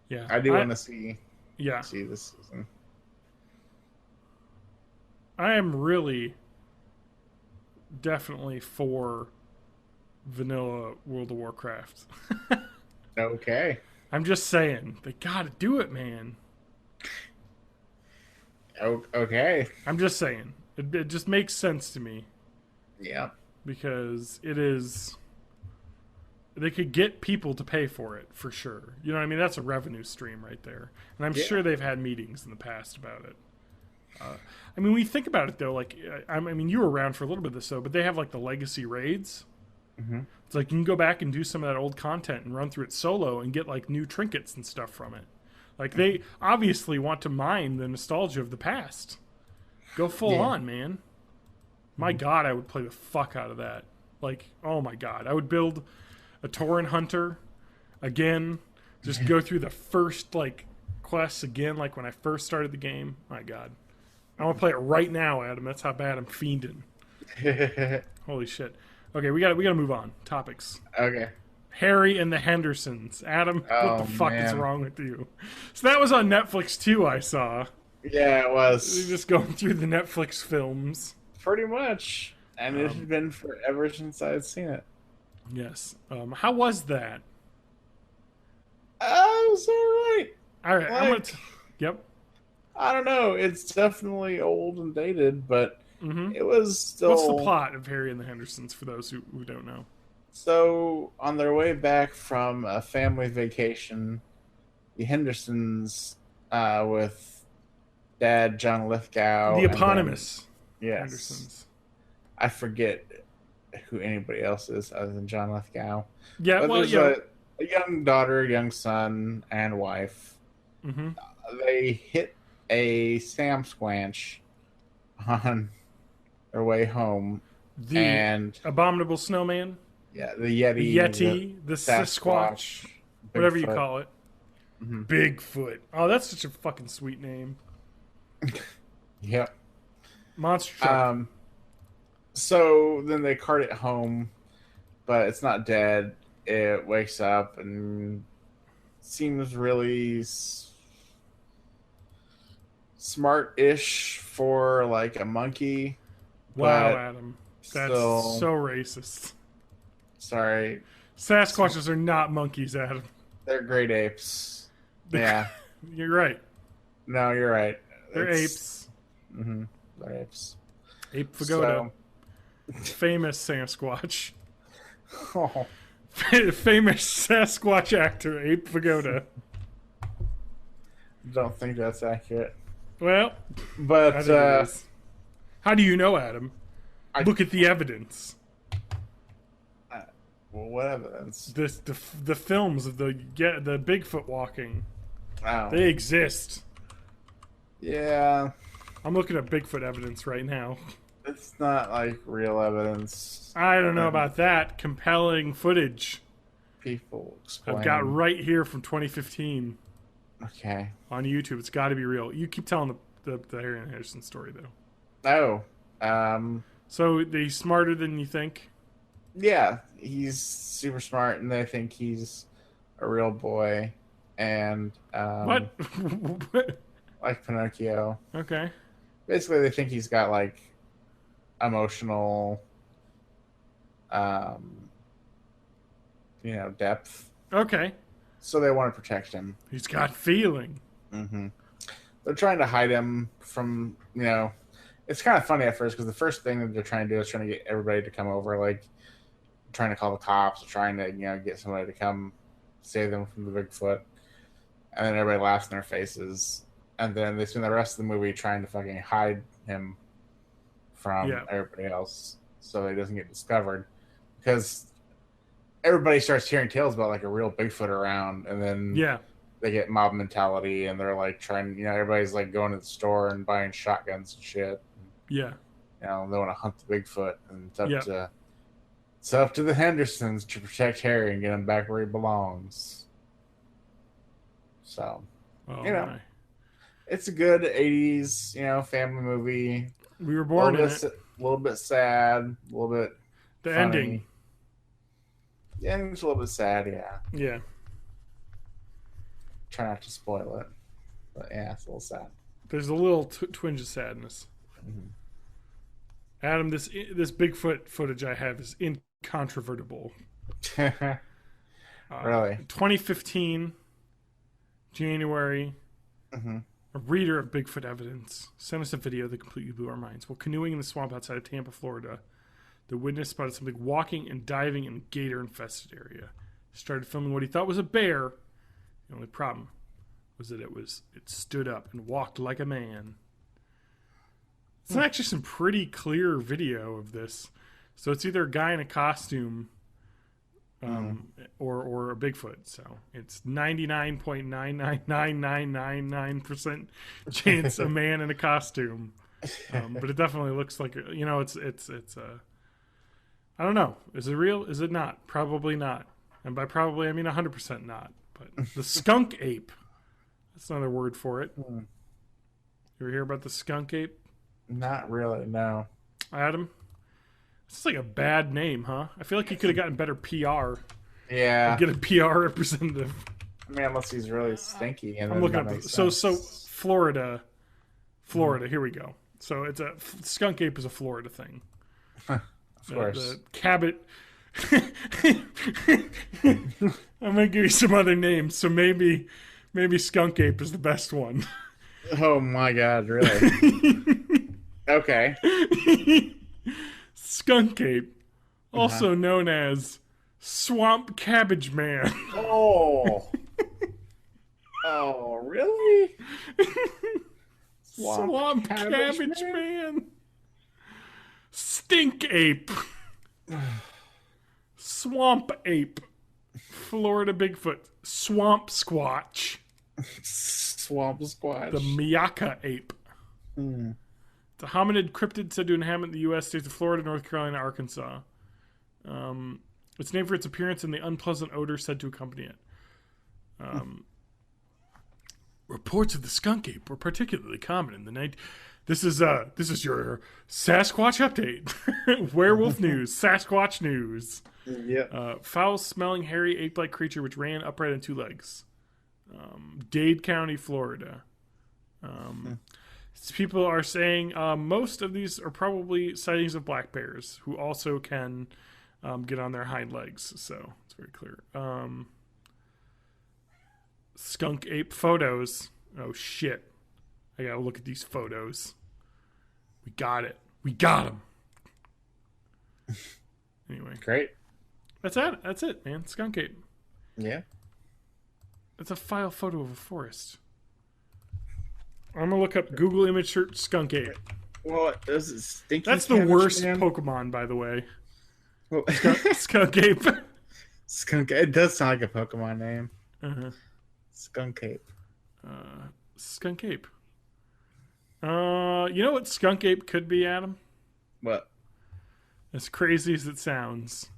Yeah. I do want to see this season. I am really definitely for vanilla World of Warcraft. Okay. I'm just saying, they gotta do it, man. Okay. I'm just saying. It just makes sense to me. Yeah. Because it is... They could get people to pay for it, for sure. You know what I mean? That's a revenue stream right there. And I'm sure they've had meetings in the past about it. I mean, when you think about it, though, like, I mean, you were around for a little bit of this, though, but they have, like, the legacy raids. It's like you can go back and do some of that old content and run through it solo and get, like, new trinkets and stuff from it. Like, they obviously want to mine the nostalgia of the past. Go full on, man. My God, I would play the fuck out of that. Like, oh my God. I would build a Tauren Hunter again. Just go through the first, like, quests again, like when I first started the game. My God. I want to play it right now, Adam. That's how bad I'm fiending. Holy shit. Okay, we got to move on. Topics. Okay. Harry and the Hendersons. Adam, Oh, what the fuck is man. wrong with you? So that was on Netflix too, I saw. Yeah, it We're was. just going through the Netflix films. Pretty much. And it had been forever since I had seen it. Yes. How was that? It was alright. All right, I'm Like- gonna. Yep. I don't know. It's definitely old and dated, but Mm-hmm. it was still. What's the plot of Harry and the Hendersons for those who don't know? So, on their way back from a family vacation, the Hendersons, with Dad John Lithgow, The and then- eponymous yes, Hendersons. I forget who anybody else is other than John Lithgow. Yeah, But well, there's yeah. a young daughter, young son, and wife. Mm-hmm. They hit a Sam Squanch on their way home, The and abominable snowman, yeah, the the Yeti, the Sasquatch, whatever you Bigfoot. call it. Mhm. Bigfoot. Oh, that's such a fucking sweet name. Yep. Monster truck. So then they cart it home, but it's not dead. It wakes up and seems really smart-ish for like a monkey. Wow, but Adam. That's still- so racist. Sorry, Sasquatches are not monkeys, Adam. they're great apes. Yeah. You're right. No, you're right. They're It's- apes. Mhm. They're apes. Ape Vigoda. Famous Sasquatch. Oh, Famous Sasquatch actor, Ape Vigoda. don't think that's accurate. Well, I But think it is. How do you know, Adam? I- Look at the evidence. well, what evidence? The films of the Bigfoot walking. Oh, They exist. yeah. I'm looking at Bigfoot evidence right now. It's not like real evidence. I don't know about that. Compelling footage People explain. I've got right here from 2015 Okay. on YouTube. It's got to be real. You keep telling the Harry and Henderson story though. Oh, So he's smarter than you think. yeah. He's super smart, and they think he's a real boy, and What? like Pinocchio. Okay. Basically, they think he's got like emotional, depth. Okay. So they want to protect him. He's got feeling. Mm-hmm. They're trying to hide him from, it's kind of funny at first because the first thing that they're trying to do is trying to get everybody to come over, like trying to call the cops, trying to, get somebody to come save them from the Bigfoot. And then everybody laughs in their faces. And then they spend the rest of the movie trying to fucking hide him from everybody else so he doesn't get discovered. Because everybody starts hearing tales about like a real Bigfoot around, and then they get mob mentality, and they're like trying, everybody's like going to the store and buying shotguns and shit. Yeah. They want to hunt the Bigfoot, and it's up to the Hendersons to protect Harry and get him back where he belongs. So, Oh, my. It's a good 80s, family movie. We were born in it. A little bit sad, a little bit The funny. ending. The ending's a little bit sad, yeah. Yeah. Try not to spoil it. But yeah, it's a little sad. There's a little twinge of sadness. Mm-hmm. Adam, this Bigfoot footage I have is incontrovertible. Really? 2015, January. Mm-hmm. A reader of Bigfoot evidence sent us a video that completely blew our minds. While canoeing in the swamp outside of Tampa, Florida, the witness spotted something walking and diving in a gator-infested area. He started filming what he thought was a bear. The only problem was that it stood up and walked like a man. It's actually some pretty clear video of this. So it's either a guy in a costume or a Bigfoot. So it's 99.999999% chance a man in a costume. But it definitely looks like, it's I don't know. Is it real? Is it not? Probably not. And by probably, I mean 100% not. But the skunk ape. That's another word for it. You ever hear about the skunk ape? Not really, no. Adam? It's like a bad name, huh? I feel like he could have gotten better PR. Yeah. Get a PR representative. I mean, unless he's really stinky. And I'm then looking that up. makes So sense. Florida. Here we go. So it's a skunk ape is a Florida thing. Of course. The cabbage. I'm gonna give you some other names. So maybe skunk ape is the best one. Oh my god, really? Okay. Skunk ape, also known as swamp cabbage man. Oh. Oh, really? Swamp cabbage man. Stink ape. Swamp ape. Florida Bigfoot. Swamp squatch. Swamp squash. The Miyaka ape. It's a hominid cryptid said to inhabit the U.S. states of Florida, North Carolina, Arkansas. It's named for its appearance and the unpleasant odor said to accompany it. Reports of the skunk ape were particularly common in the night. This is your Sasquatch update. Werewolf news. Sasquatch news. Yep. Foul-smelling, hairy, ape-like creature which ran upright on two legs. Dade County, Florida. People are saying most of these are probably sightings of black bears, who also can get on their hind legs. So it's very clear. Skunk ape photos. Oh shit! I gotta look at these photos. We got it. We got them. Anyway, Great. that's it. That's it, man. Skunk ape. Yeah. It's a file photo of a forest. I'm gonna look up Google image search skunk ape. Well, is it stinky? That's the cabbage worst man? Pokemon, by the way. Well, Skunk ape. Skunk. It does sound like a Pokemon name. Uh-huh. Skunk Ape. Skunk ape. You know what skunk ape could be, Adam? What? As crazy as it sounds.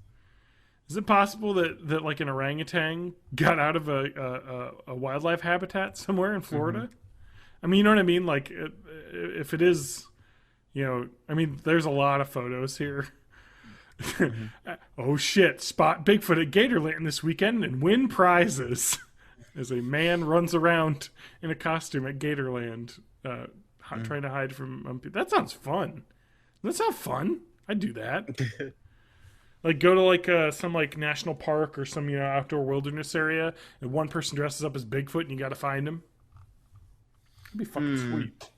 Is it possible that like an orangutan got out of a wildlife habitat somewhere in Florida? I mean, you know what I mean? Like, if it is, I mean, there's a lot of photos here. Oh shit! Spot Bigfoot at Gatorland this weekend and win prizes. As a man runs around in a costume at Gatorland, trying to hide from people. That sounds fun. That sounds fun. I'd do that. Like go to like some like national park or some outdoor wilderness area, and one person dresses up as Bigfoot, and you got to find him. It'd be fucking sweet.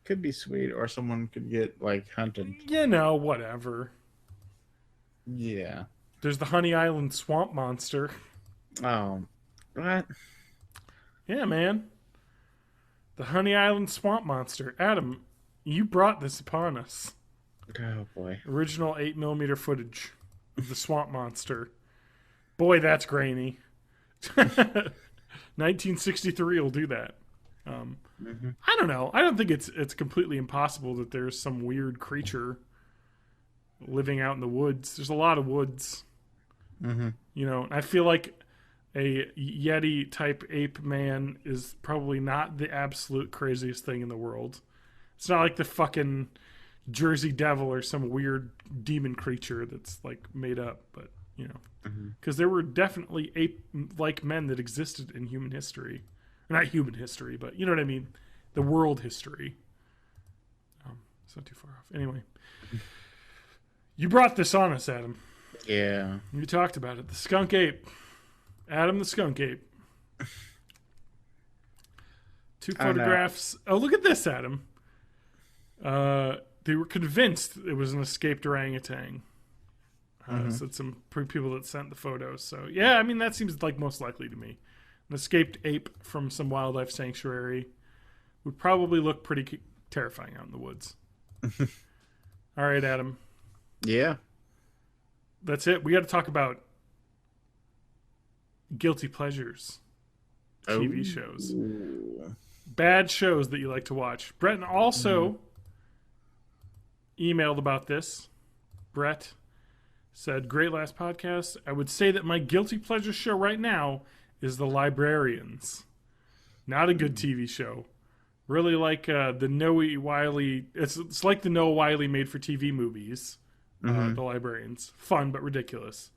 Could be sweet, or someone could get like hunted. Whatever. Yeah. There's the Honey Island swamp monster. Oh, what? Yeah, man. The Honey Island swamp monster. Adam, you brought this upon us. Oh boy. Original 8mm footage of the swamp monster. Boy, that's grainy. 1963 will do that. I don't know. I don't think it's completely impossible that there's some weird creature living out in the woods. There's a lot of woods. I feel like a Yeti type ape man is probably not the absolute craziest thing in the world. It's not like the fucking Jersey Devil or some weird demon creature that's like made up, but because there were definitely ape-like men that existed in human history. Not human history, but you know what I mean? The world history. It's not too far off. Anyway. You brought this on us, Adam. Yeah. You talked about it. The skunk ape. Adam the skunk ape. Two photographs. Oh, look at this, Adam. They were convinced it was an escaped orangutan. Said some people that sent the photos. So, yeah, I mean, that seems like most likely to me. An escaped ape from some wildlife sanctuary would probably look pretty terrifying out in the woods. All right, Adam. Yeah. That's it. We got to talk about guilty pleasures. TV shows. Bad shows that you like to watch. Brett also emailed about this. Brett said, great last podcast. I would say that my guilty pleasure show right now is The Librarians. Not a good TV show. Really like the Noah Wiley. It's like the Noah Wiley made for TV movies The Librarians. Fun, but ridiculous.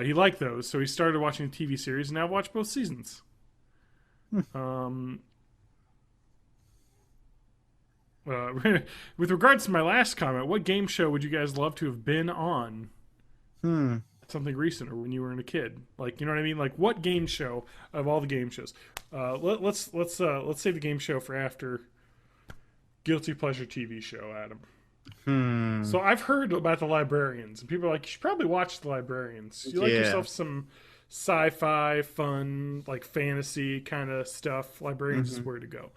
He liked those, so he started watching the TV series, and now I've watched both seasons. With regards to my last comment, what game show would you guys love to have been on? Something recent or when you were a kid, like, you know what I mean? Like, what game show of all the game shows? Let's save the game show for after guilty pleasure TV show, Adam. So I've heard about the Librarians, and people are like, you should probably watch the Librarians. You like yourself some sci-fi, fun, like fantasy kind of stuff. Librarians is where to go.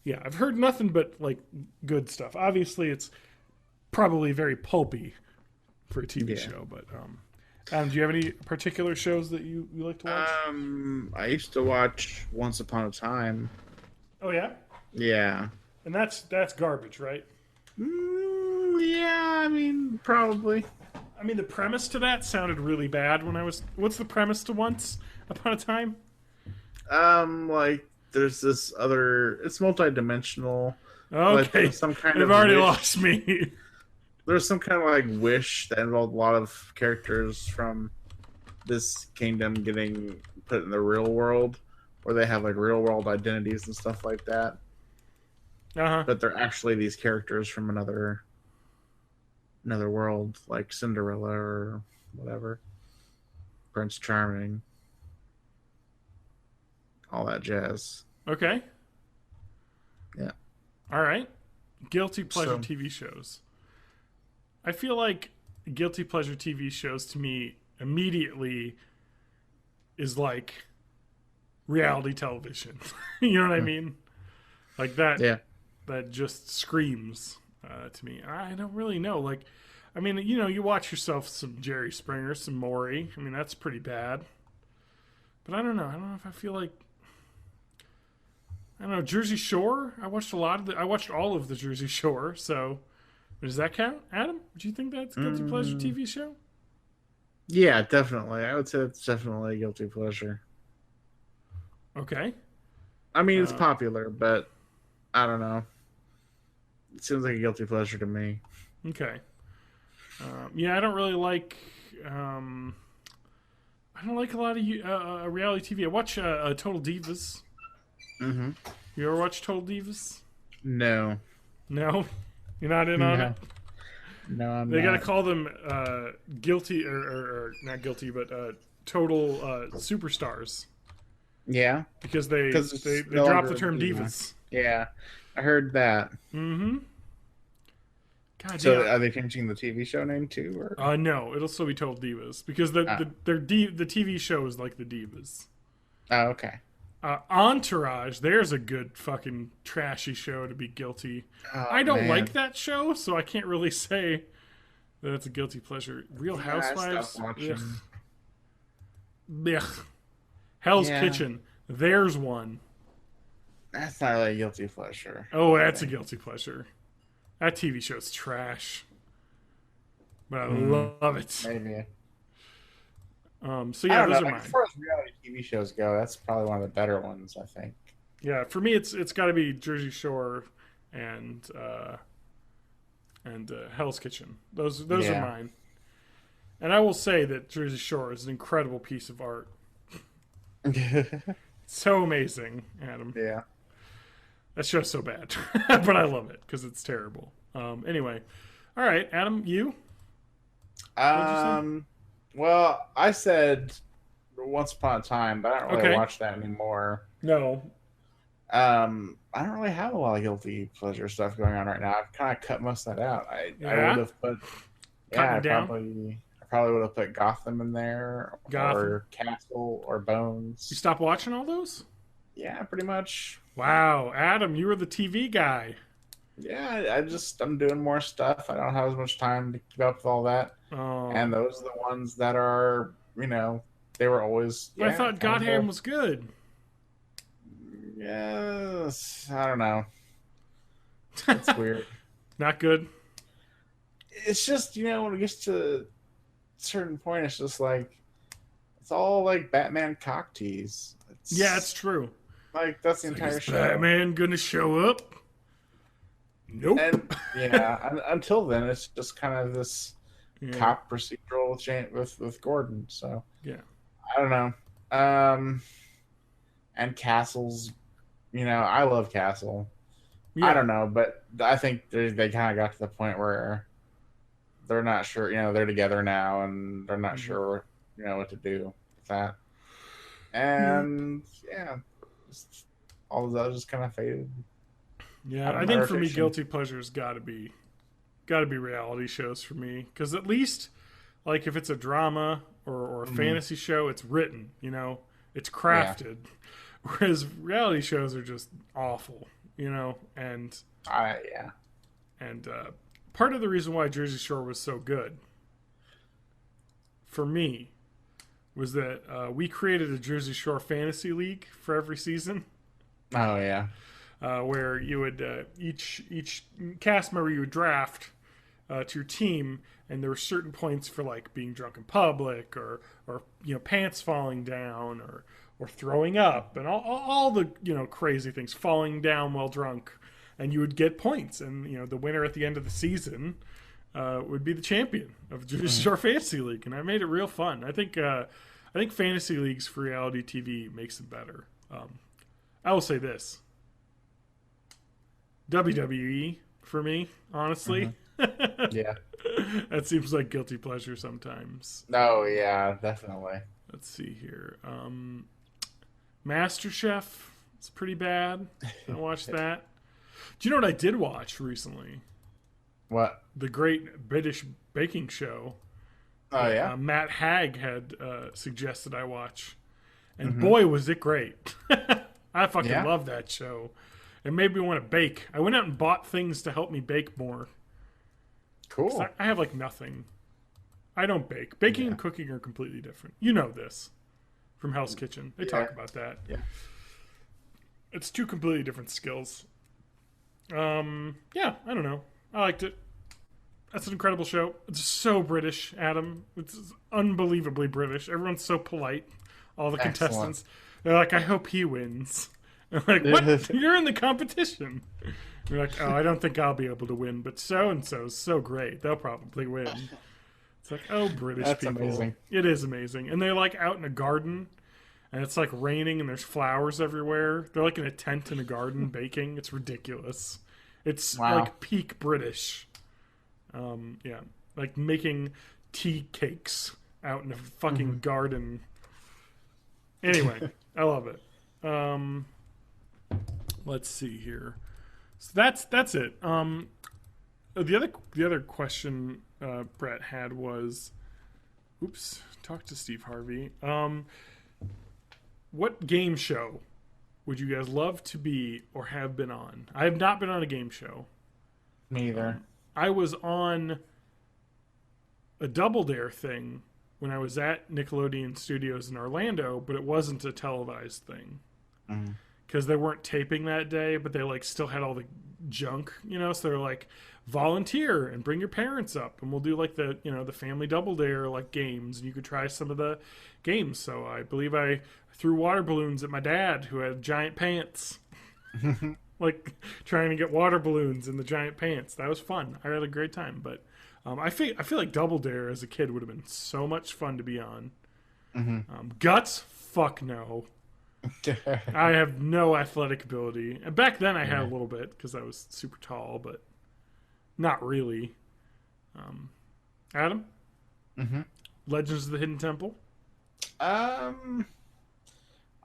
Yeah, I've heard nothing but like good stuff. Obviously, it's probably very pulpy for a TV show, but Adam, do you have any particular shows that you like to watch? I used to watch Once Upon a Time. Oh yeah, Yeah. and that's garbage, right? Yeah, I mean, probably. I mean, the premise to that sounded really bad when I was. What's the premise to Once Upon a Time? Like there's this other. It's multi-dimensional. Okay, like some kind they've of already wish. lost me. There's some kind of like wish that involved a lot of characters from this kingdom getting put in the real world, where they have like real world identities and stuff like that. But they're actually these characters from another world, like Cinderella or whatever, Prince Charming, all that jazz. Okay. Yeah. All right. Guilty pleasure So- TV shows. I feel like guilty pleasure TV shows to me immediately is like reality television. You know what I mean? Like that. Yeah. That just screams to me. I don't really know. Like, I mean, you know, you watch yourself some Jerry Springer, some Maury. I mean, that's pretty bad. But I don't know. I don't know if I feel like. I don't know. Jersey Shore. I watched I watched all of the Jersey Shore. So, does that count, Adam? Do you think that's a guilty pleasure TV show? Yeah, definitely. I would say it's definitely a guilty pleasure. Okay. I mean, it's popular, but I don't know. It seems like a guilty pleasure to me. Okay. Yeah, I don't really like. I don't like a lot of reality TV. I watch Total Divas. Mm-hmm. You ever watch Total Divas? No. No, you're not in on it. No, I'm They not. gotta call them guilty or not guilty, but total superstars Yeah. because they 'Cause it's they no dropped the longer term a diva. divas. Yeah. I heard that. Mm-hmm. God So damn. are they changing the TV show name too? Or? No, it'll still be Total Divas because the TV show is like the divas. Oh, okay. Entourage, there's a good fucking trashy show to be guilty. Oh, I don't man. like that show, so I can't really say that it's a guilty pleasure. Real I Housewives. stopped watching. Ugh. Hell's Yeah. Kitchen. There's one. That's not really a guilty pleasure. Oh, that's a guilty pleasure. That TV show's trash. But I love it. Maybe. So I yeah, don't those know. are Like, mine. as far as reality TV shows go, that's probably one of the better ones, I think. Yeah, for me it's got to be Jersey Shore and Hell's Kitchen. Those are mine. And I will say that Jersey Shore is an incredible piece of art. So amazing, Adam. Yeah. That show's so bad, but I love it because it's terrible. Anyway, all right, Adam, you? Well, I said Once Upon a Time, but I don't really Okay. watch that anymore. No. I don't really have a lot of guilty pleasure stuff going on right now. I've kind of cut most of that out. I Yeah? would have put. Cutting Yeah, it down? I probably would have put Gotham in there, Gotham. or Castle, or Bones. You stop watching all those? Yeah, pretty much. Wow, Adam, you were the TV guy. Yeah, I'm doing more stuff. I don't have as much time to keep up with all that. Oh, And those are the ones that are, they were always. but I thought Gotham was good. Yes, I don't know. It's weird. Not good. It's just, when it gets to a certain point, it's just like, it's all like Batman cock tease. Yeah, it's true. like that's the entire Is show. Batman gonna show up? Nope. And until then, it's just kind of this cop procedural with Gordon. So Yeah. I don't know. And Castle's, I love Castle. Yeah. I don't know, but I think they kind of got to the point where they're not sure. They're together now, and they're not sure, what to do with that. And all of that just kind of faded. Yeah, I think for me, guilty pleasures got to be reality shows for me, because at least like if it's a drama or a fantasy show, it's written, it's crafted. Yeah. Whereas reality shows are just awful, and part of the reason why Jersey Shore was so good for me was that we created a Jersey Shore fantasy league for every season. Oh yeah. Where you would each cast member you would draft to your team, and there were certain points for like being drunk in public or pants falling down or throwing up and all the crazy things, falling down while drunk, and you would get points, and the winner at the end of the season would be the champion of Jersey Shore Fantasy League, and I made it real fun. I think fantasy leagues for reality TV makes them better. I will say this. WWE for me, honestly. Yeah. That seems like guilty pleasure sometimes. Oh yeah, definitely. Let's see here. MasterChef, it's pretty bad. I watched that. Do you know what I did watch recently? What? The Great British Baking Show. Oh yeah. Matt Haig had suggested I watch, and boy was it great. I fucking love that show. It made me want to bake. I went out and bought things to help me bake more. Cool. I have like nothing. I don't bake. Baking and cooking are completely different. You know this from Hell's Kitchen. They talk about that. Yeah. It's two completely different skills. I don't know. I liked it. That's an incredible show. It's so British, Adam. It's unbelievably British. Everyone's so polite. All the contestants. They're like, I hope he wins. I'm like, what? You're in the competition. You're like, oh, I don't think I'll be able to win, but so-and-so's so great. They'll probably win. It's like, oh, British That's people. amazing. It is amazing. And they're like out in a garden, and it's like raining, and there's flowers everywhere. They're like in a tent in a garden baking. It's ridiculous. It's like peak British. Like making tea cakes out in a fucking garden. Anyway, I love it. Let's see here. So that's it. The other question Brett had was, talk to Steve Harvey. What game show would you guys love to be or have been on? I have not been on a game show. Me either. I was on a Double Dare thing when I was at Nickelodeon Studios in Orlando, but it wasn't a televised thing. Because they weren't taping that day, but they like still had all the junk, so they're like, volunteer and bring your parents up, and we'll do like the the family Double Dare like games, and you could try some of the games. So I believe I threw water balloons at my dad, who had giant pants. Like trying to get water balloons in the giant pants. That was fun. I had a great time. But I feel like Double Dare as a kid would have been so much fun to be on. Guts, fuck no. I have no athletic ability. And back then I had a little bit because I was super tall, but not really. Adam? Legends of the Hidden Temple? I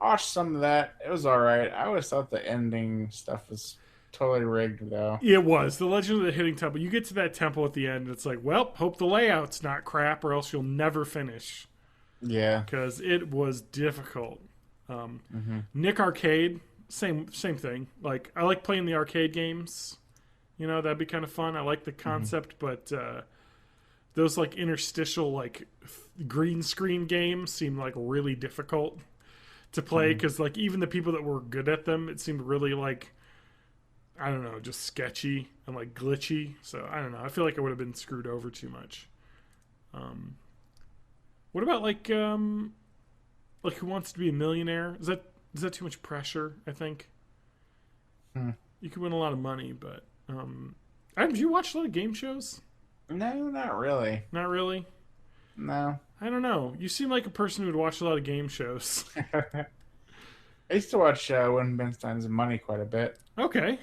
watched some of that. It was alright. I always thought the ending stuff was totally rigged, though. It was. The Legend of the Hidden Temple. You get to that temple at the end, and it's like, well, hope the layout's not crap, or else you'll never finish. Yeah. Because it was difficult. Nick Arcade, same thing. Like, I like playing the arcade games. That'd be kind of fun. I like the concept, but those like interstitial like green screen games seem like really difficult to play, because like even the people that were good at them, it seemed really like, I don't know, just sketchy and like glitchy. So I don't know. I feel like I would have been screwed over too much. What about like Who Wants to Be a Millionaire? Is that too much pressure? I think you could win a lot of money, but have you watched a lot of game shows? No, not really. Not really? No. I don't know. You seem like a person who would watch a lot of game shows. I used to watch When Ben Stein's Money quite a bit. Okay.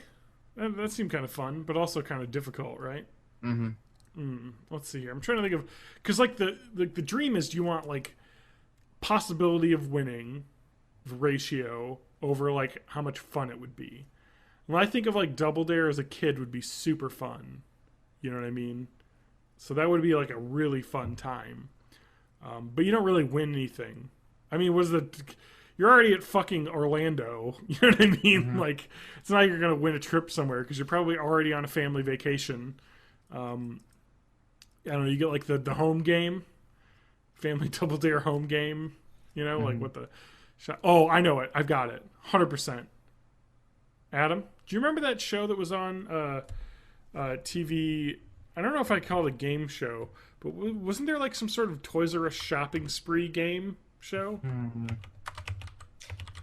That seemed kind of fun, but also kind of difficult, right? Mm-hmm. Let's see here. I'm trying to think of... Because, like, the dream is you want, like, possibility of winning ratio over, like, how much fun it would be. When I think of, like, Double Dare as a kid would be super fun. You know what I mean? So that would be, like, a really fun time. But you don't really win anything. I mean, you're already at fucking Orlando. You know what I mean? Mm-hmm. Like, it's not like you're going to win a trip somewhere because you're probably already on a family vacation. I don't know, you get, like, the home game. Family Double Dare home game. You know, like, what the... Oh, I know it. I've got it. 100%. Adam, do you remember that show that was on TV? I don't know if I call it a game show, but wasn't there like some sort of Toys R Us shopping spree game show?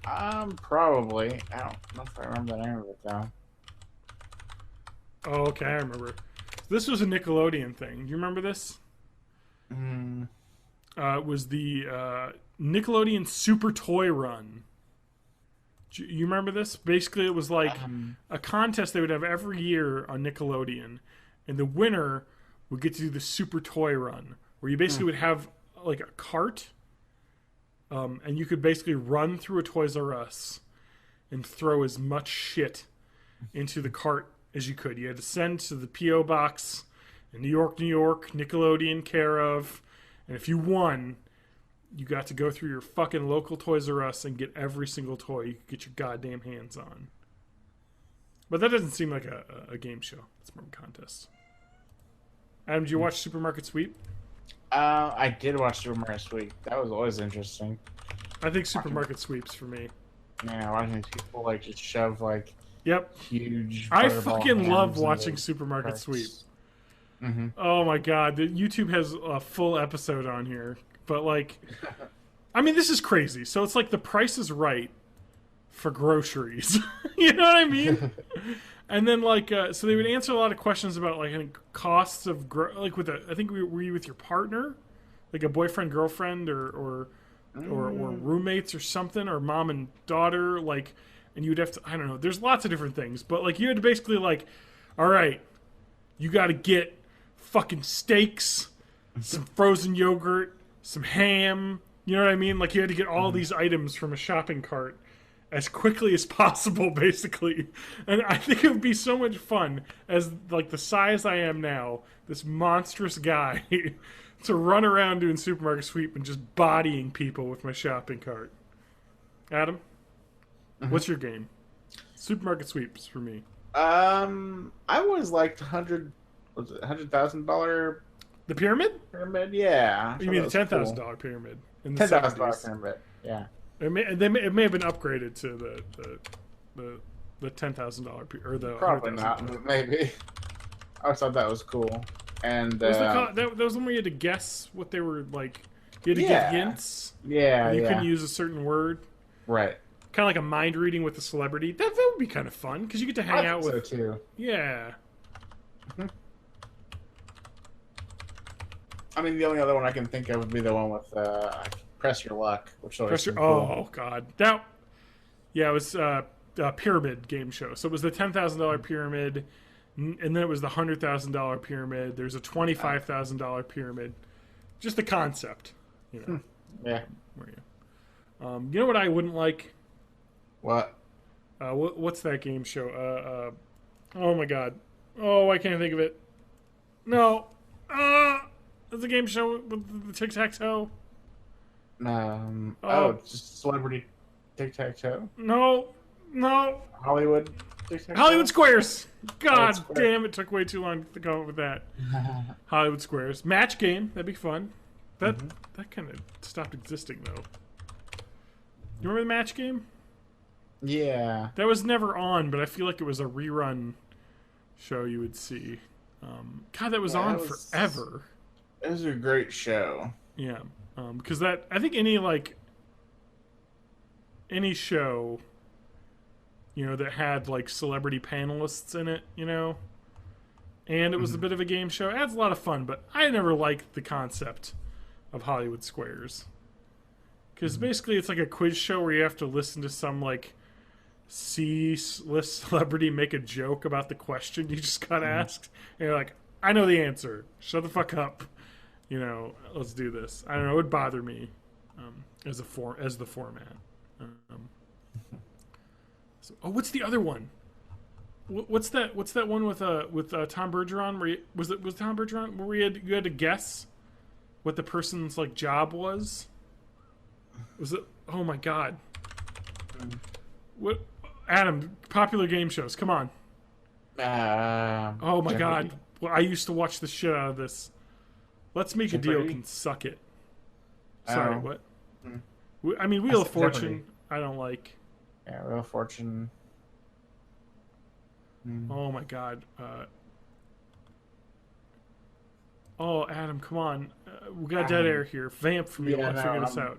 Probably. I don't know if I remember the name of it though. Oh, okay, I remember. This was a Nickelodeon thing. Do you remember this? It was the Nickelodeon Super Toy Run. You remember this? Basically, it was like a contest they would have every year on Nickelodeon, and the winner would get to do the Super Toy Run, where you basically would have like a cart, and you could basically run through a Toys R Us and throw as much shit into the cart as you could. You had to send to the P.O. box in New York, Nickelodeon, care of, and if you won, you got to go through your fucking local Toys R Us and get every single toy you could get your goddamn hands on. But that doesn't seem like a game show. It's more of a contest. Adam, did you watch Supermarket Sweep? I did watch Supermarket Sweep. That was always interesting. I think Supermarket Sweep's for me. Yeah, watching these people like just shove like huge. I fucking love watching Supermarket Sweep. Mm-hmm. Oh my god, YouTube has a full episode on here. But, like, I mean, this is crazy. So it's like The Price is Right for groceries. You know what I mean? And then, like, so they would answer a lot of questions about, like, I think costs of, I think were you with your partner? Like a boyfriend, girlfriend, or roommates or something, or mom and daughter, like, and you'd have to, I don't know, there's lots of different things. But, like, you had to basically, like, all right, you got to get fucking steaks, some frozen yogurt, some ham, you know what I mean? Like, you had to get all these items from a shopping cart as quickly as possible, basically. And I think it would be so much fun, as, like, the size I am now, this monstrous guy, to run around doing Supermarket Sweep and just bodying people with my shopping cart. Adam? What's your game? Supermarket Sweeps for me. I always liked $100,000 The pyramid? Pyramid, yeah. You mean the $10,000 pyramid in the $10,000 pyramid, yeah. It may have been upgraded to the $10,000 or the probably not, but maybe. I always thought that was cool. And that was one where you had to guess what they were like. You had to give hints. Yeah, and you couldn't use a certain word. Right. Kind of like a mind reading with a celebrity. That would be kind of fun because you get to hang out with. So too. Yeah. I mean, the only other one I can think of would be the one with Press Your Luck, which always cool. Oh god, it was a pyramid game show. So it was the $10,000 pyramid, and then it was the $100,000 pyramid. There's a $25,000 pyramid. Just the concept, you know. Yeah. Where you know what I wouldn't like? What? What's that game show? Oh my god. Oh, I can't think of it. No. It's a game show with the tic-tac-toe. Just Celebrity Tic-Tac-Toe? No. Hollywood Tic-Tac-Toe? Hollywood Squares. God damn, it took way too long to come up with that. Hollywood Squares. Match game. That'd be fun. That kind of stopped existing, though. You remember the match game? Yeah. That was never on, but I feel like it was a rerun show you would see. God, that was on forever. It was a great show. Yeah. Because I think any show, you know, that had like celebrity panelists in it, you know, and it was a bit of a game show. It adds a lot of fun, but I never liked the concept of Hollywood Squares. Because basically it's like a quiz show where you have to listen to some, like, C-list celebrity make a joke about the question you just got asked. And you're like, I know the answer. Shut the fuck up. You know, let's do this. I don't know. It would bother me as the format. What's the other one? What's that one with Tom Bergeron? Where was Tom Bergeron where you had to guess what the person's like job was? Was it? Oh my god! What? Adam, popular game shows. Come on. Oh my god! Well, I used to watch the shit out of this. Let's Make a Deal can suck it. Sorry, what? I mean, Wheel of Fortune. Jeopardy. I don't like. Yeah, Wheel of Fortune. Oh my god. Oh, Adam, come on. We got dead air here. Vamp for me while I figure this out.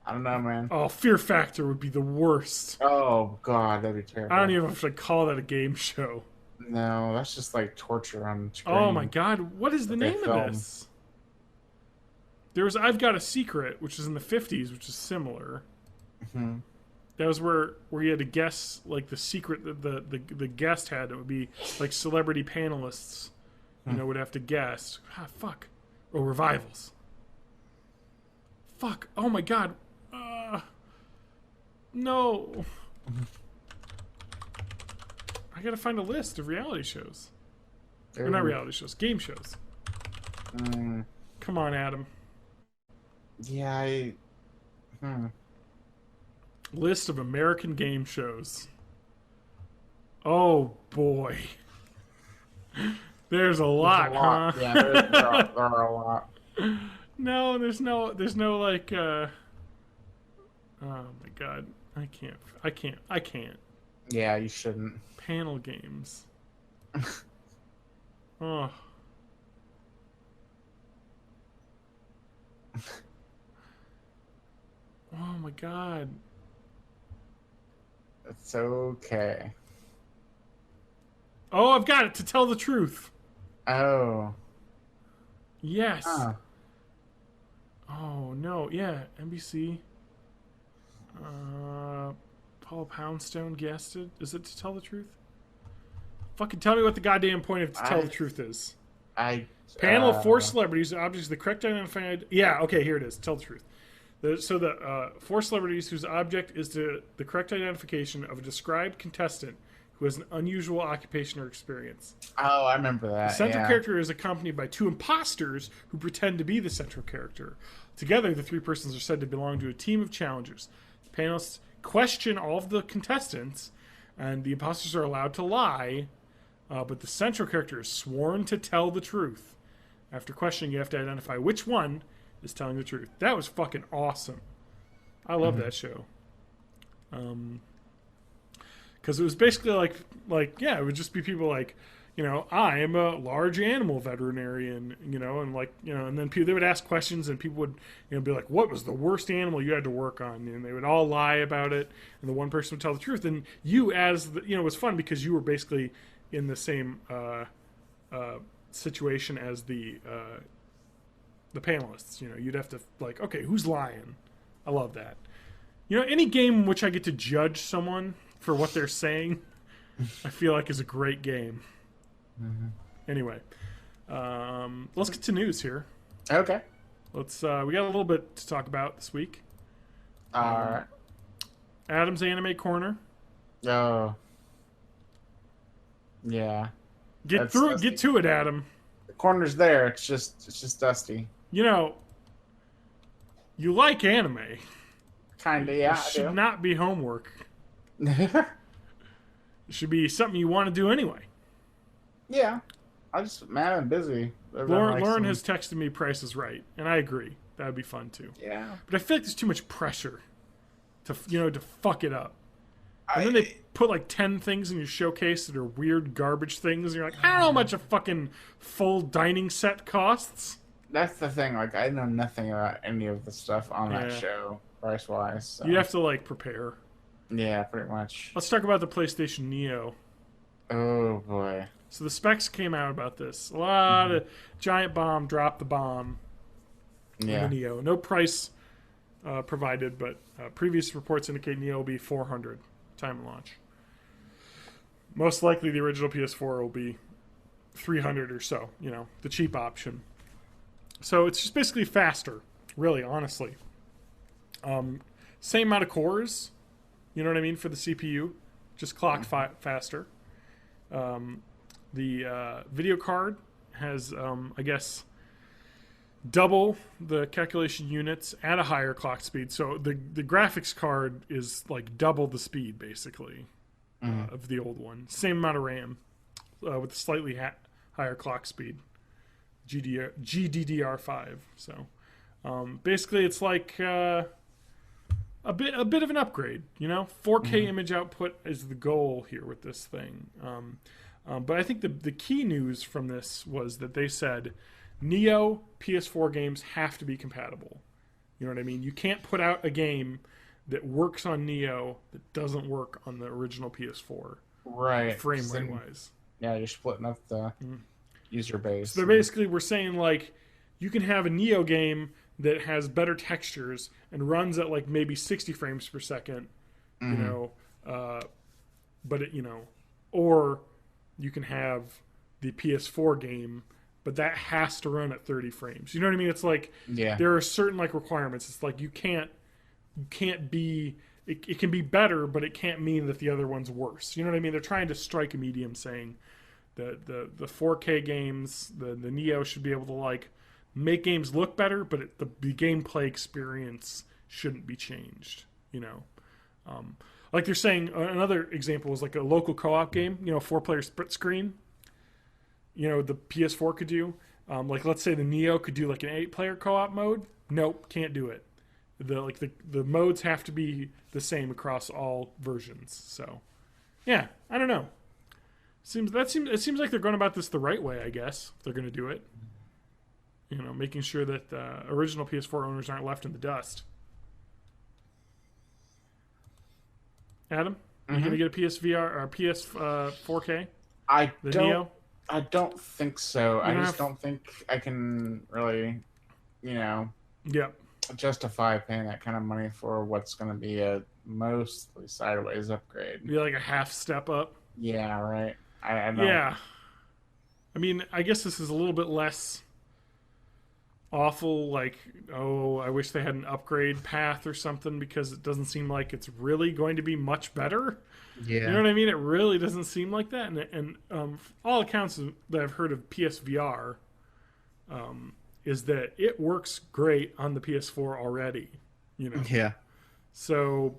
I don't know, man. Oh, Fear Factor would be the worst. Oh, God, that'd be terrible. I don't even have to call that a game show. No, that's just like torture on screen. Oh my god, what is the name of this? There was I've Got a Secret, which is in the 50s, which is similar. Mm-hmm. That was where you had to guess like the secret that the guest had. It would be like celebrity panelists, you know, would have to guess. Ah, fuck. Or revivals. Fuck. Oh my god. No. I gotta find a list of reality shows. Or not reality shows, game shows. Come on, Adam. Yeah, List of American game shows. Oh boy. There's a lot, huh? Yeah, there are a lot. No, there's no like oh my god. I can't. Yeah, you shouldn't. Panel games. Oh. Oh my god. It's okay. Oh, I've got it. To Tell the Truth. Oh. Yes. Huh. Oh no, yeah, NBC. Paul Poundstone guessed it. Is it To Tell the Truth? Fucking tell me what the goddamn point of To Tell the Truth is. Panel of 4 celebrities, objects the correct identified. Yeah, okay, here it is. Tell the Truth. The 4 celebrities whose object is the correct identification of a described contestant who has an unusual occupation or experience. Oh, I remember that. The central character is accompanied by 2 imposters who pretend to be the central character. Together, the 3 persons are said to belong to a team of challengers. The panelists question all of the contestants, and the imposters are allowed to lie, but the central character is sworn to tell the truth. After questioning, you have to identify which one is telling the truth. That was fucking awesome. I love that show. Because it was basically like yeah, it would just be people like, you know, I am a large animal veterinarian, you know, and like, you know, and then people, they would ask questions and people would, you know, be like, what was the worst animal you had to work on? And they would all lie about it, and the one person would tell the truth. And you, as the, you know, it was fun because you were basically in the same situation as the panelists. You know, you'd have to like, okay, who's lying? I love that. You know, any game in which I get to judge someone for what they're saying, I feel like is a great game. Anyway, let's get to news here. Okay. Let's. We got a little bit to talk about this week. All right. Adam's Anime Corner. Oh. Yeah. Get through it. Get to it, Adam. The corner's there. It's just dusty. You know, you like anime. Kinda, yeah. It should not be homework. It should be something you want to do anyway. Yeah. I'm busy. Lauren has texted me Price is Right, and I agree. That would be fun too. Yeah. But I feel like there's too much pressure to fuck it up. And then they put like 10 things in your showcase that are weird garbage things, and you're like, I don't know how much a fucking full dining set costs. That's the thing. Like, I know nothing about any of the stuff on that show, price-wise. So. You have to like prepare. Yeah, pretty much. Let's talk about the PlayStation Neo. Oh boy. So the specs came out about this. A lot of giant bomb, drop the bomb. Yeah. The Neo. No price provided, but previous reports indicate Neo will be $400 time of launch. Most likely the original PS4 will be $300 or so, the cheap option. So it's just basically faster, really, honestly. Same amount of cores, you know what I mean, for the CPU, just clocked faster. The video card has, I guess, double the calculation units at a higher clock speed. So the graphics card is like double the speed, basically, of the old one. Same amount of RAM with a slightly higher clock speed, GDDR5. So basically, it's like a bit of an upgrade. 4K image output is the goal here with this thing. But I think the key news from this was that they said Neo PS4 games have to be compatible. You know what I mean? You can't put out a game that works on Neo that doesn't work on the original PS4. Right. Frame rate wise. Yeah, you're splitting up the user base. So basically we're saying like you can have a Neo game that has better textures and runs at like maybe 60 frames per second, but it, or you can have the PS4 game, but that has to run at 30 frames. You know what I mean? It's like there are certain like requirements. It's like you can't be. It can be better, but it can't mean that the other one's worse. You know what I mean? They're trying to strike a medium, saying that the 4K games, the Neo should be able to like make games look better, but the gameplay experience shouldn't be changed. Like they're saying, another example was like a local co-op game. 4-player split screen. The PS4 could do. Like let's say the Neo could do like an 8-player co-op mode. Nope, can't do it. The modes have to be the same across all versions. So, yeah, I don't know. It seems like they're going about this the right way. I guess if they're going to do it. Making sure that original PS4 owners aren't left in the dust. Adam, are you going to get a PSVR or a PS4K? Neo? I don't think so. I just don't think I can really, justify paying that kind of money for what's going to be a mostly sideways upgrade. Be like a half step up. Yeah, right. I don't. Yeah. I mean, I guess this is a little bit less awful, like, I wish they had an upgrade path or something, because it doesn't seem like it's really going to be much better. Yeah. You know what I mean? It really doesn't seem like that. And all accounts that I've heard of PSVR is that it works great on the PS4 already. Yeah. So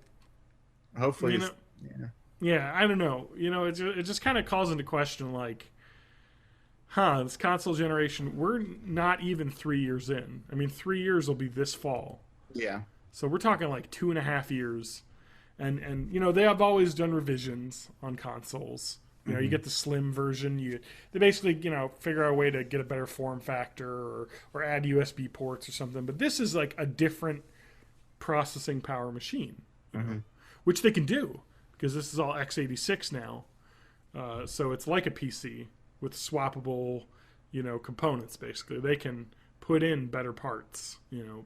hopefully, yeah, I don't know. It just kind of calls into question, like, this console generation, we're not even 3 years in. I mean, 3 years will be this fall. Yeah. So we're talking like 2.5 years. And they have always done revisions on consoles. You get the slim version. They basically, figure out a way to get a better form factor or add USB ports or something. But this is like a different processing power machine, which they can do because this is all x86 now. So it's like a PC with swappable, components. Basically, they can put in better parts,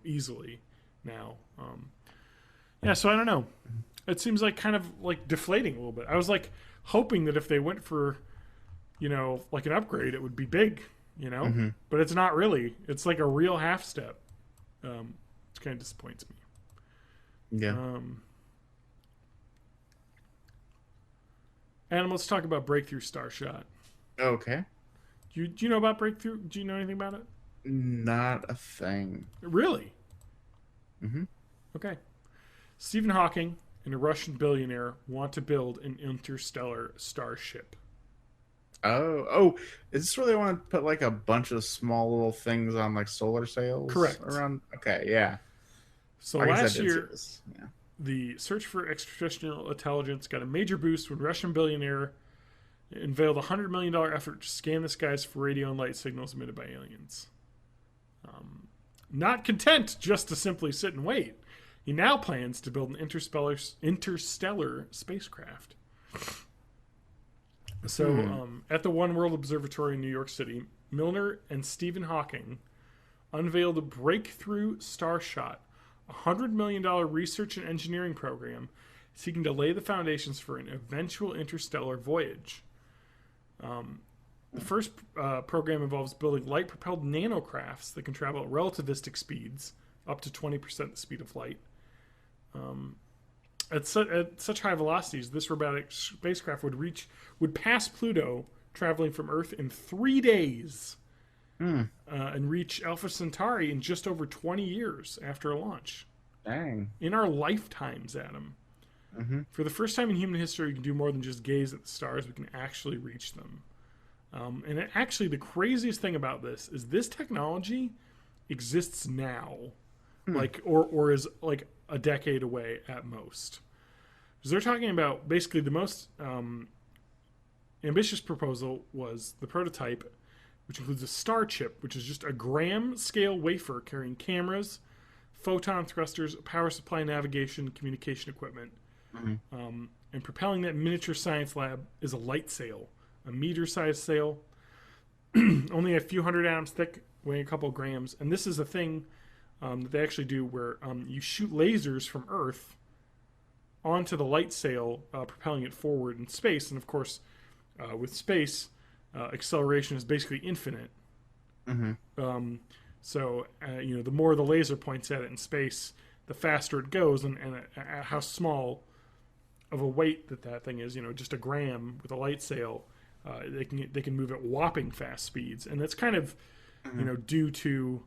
easily now. So I don't know. It seems like kind of like deflating a little bit. I was like hoping that if they went for, like an upgrade, it would be big, but it's not really. It's like a real half step. Which kind of disappoints me. Yeah. And let's talk about Breakthrough Starshot. Okay. Do you know about Breakthrough? Do you know anything about it? Not a thing. Really? Okay. Stephen Hawking and a Russian billionaire want to build an interstellar starship. Oh, is this where they want to put like a bunch of small little things on like solar sails? Correct. Around. Okay, yeah. So last year, the search for extraterrestrial intelligence got a major boost when Russian billionaire unveiled a $100 million effort to scan the skies for radio and light signals emitted by aliens. Not content just to simply sit and wait, he now plans to build an interstellar spacecraft. So at the One World Observatory in New York City, Milner and Stephen Hawking unveiled a breakthrough starshot, a $100 million research and engineering program seeking to lay the foundations for an eventual interstellar voyage. The first program involves building light-propelled nanocrafts that can travel at relativistic speeds, up to 20% the speed of light. At such high velocities, this robotic spacecraft would pass Pluto, traveling from Earth in 3 days, and reach Alpha Centauri in just over 20 years after a launch. Dang. In our lifetimes, Adam. Mm-hmm. For the first time in human history, we can do more than just gaze at the stars. We can actually reach them. Actually, the craziest thing about this technology exists now, or is like a decade away at most. Because they're talking about basically the most ambitious proposal was the prototype, which includes a star chip, which is just a gram-scale wafer carrying cameras, photon thrusters, power supply, navigation, communication equipment. And propelling that miniature science lab is a light sail, a meter-sized sail, only a few hundred atoms thick, weighing a couple of grams. And this is a thing that they actually do where you shoot lasers from Earth onto the light sail, propelling it forward in space. And of course, with space, acceleration is basically infinite. So the more the laser points at it in space, the faster it goes, and how small of a weight that thing is. Just a gram with a light sail, they can move at whopping fast speeds, and that's kind of due to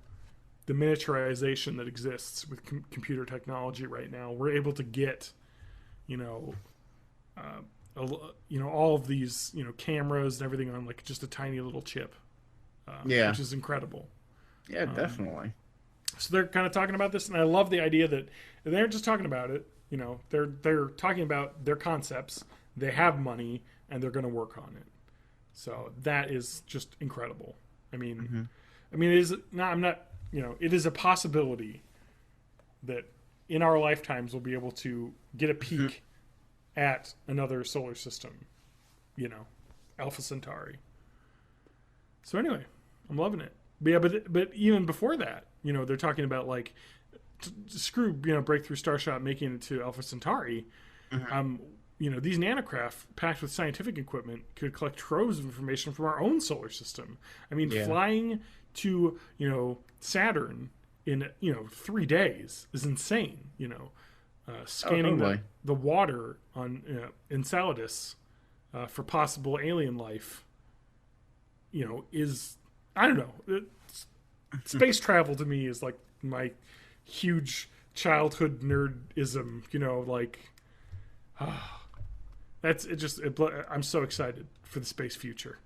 the miniaturization that exists with computer technology right now. We're able to get all of these cameras and everything on like just a tiny little chip, which is incredible. Yeah, definitely. So they're kind of talking about this, and I love the idea that they're just talking about it. They're talking about their concepts. They have money, and they're going to work on it. So that is just incredible. I mean, it is not. I'm not. It is a possibility that in our lifetimes we'll be able to get a peek at another solar system. Alpha Centauri. So anyway, I'm loving it. But yeah, but even before that, they're talking about like screw breakthrough starshot making it to Alpha Centauri. These nanocraft packed with scientific equipment could collect troves of information from our own solar system. I mean, flying to Saturn in 3 days is insane. Scanning the water on Enceladus for possible alien life. Is, I don't know. Space travel to me is like my huge childhood nerdism. That's it. I'm so excited for the space future.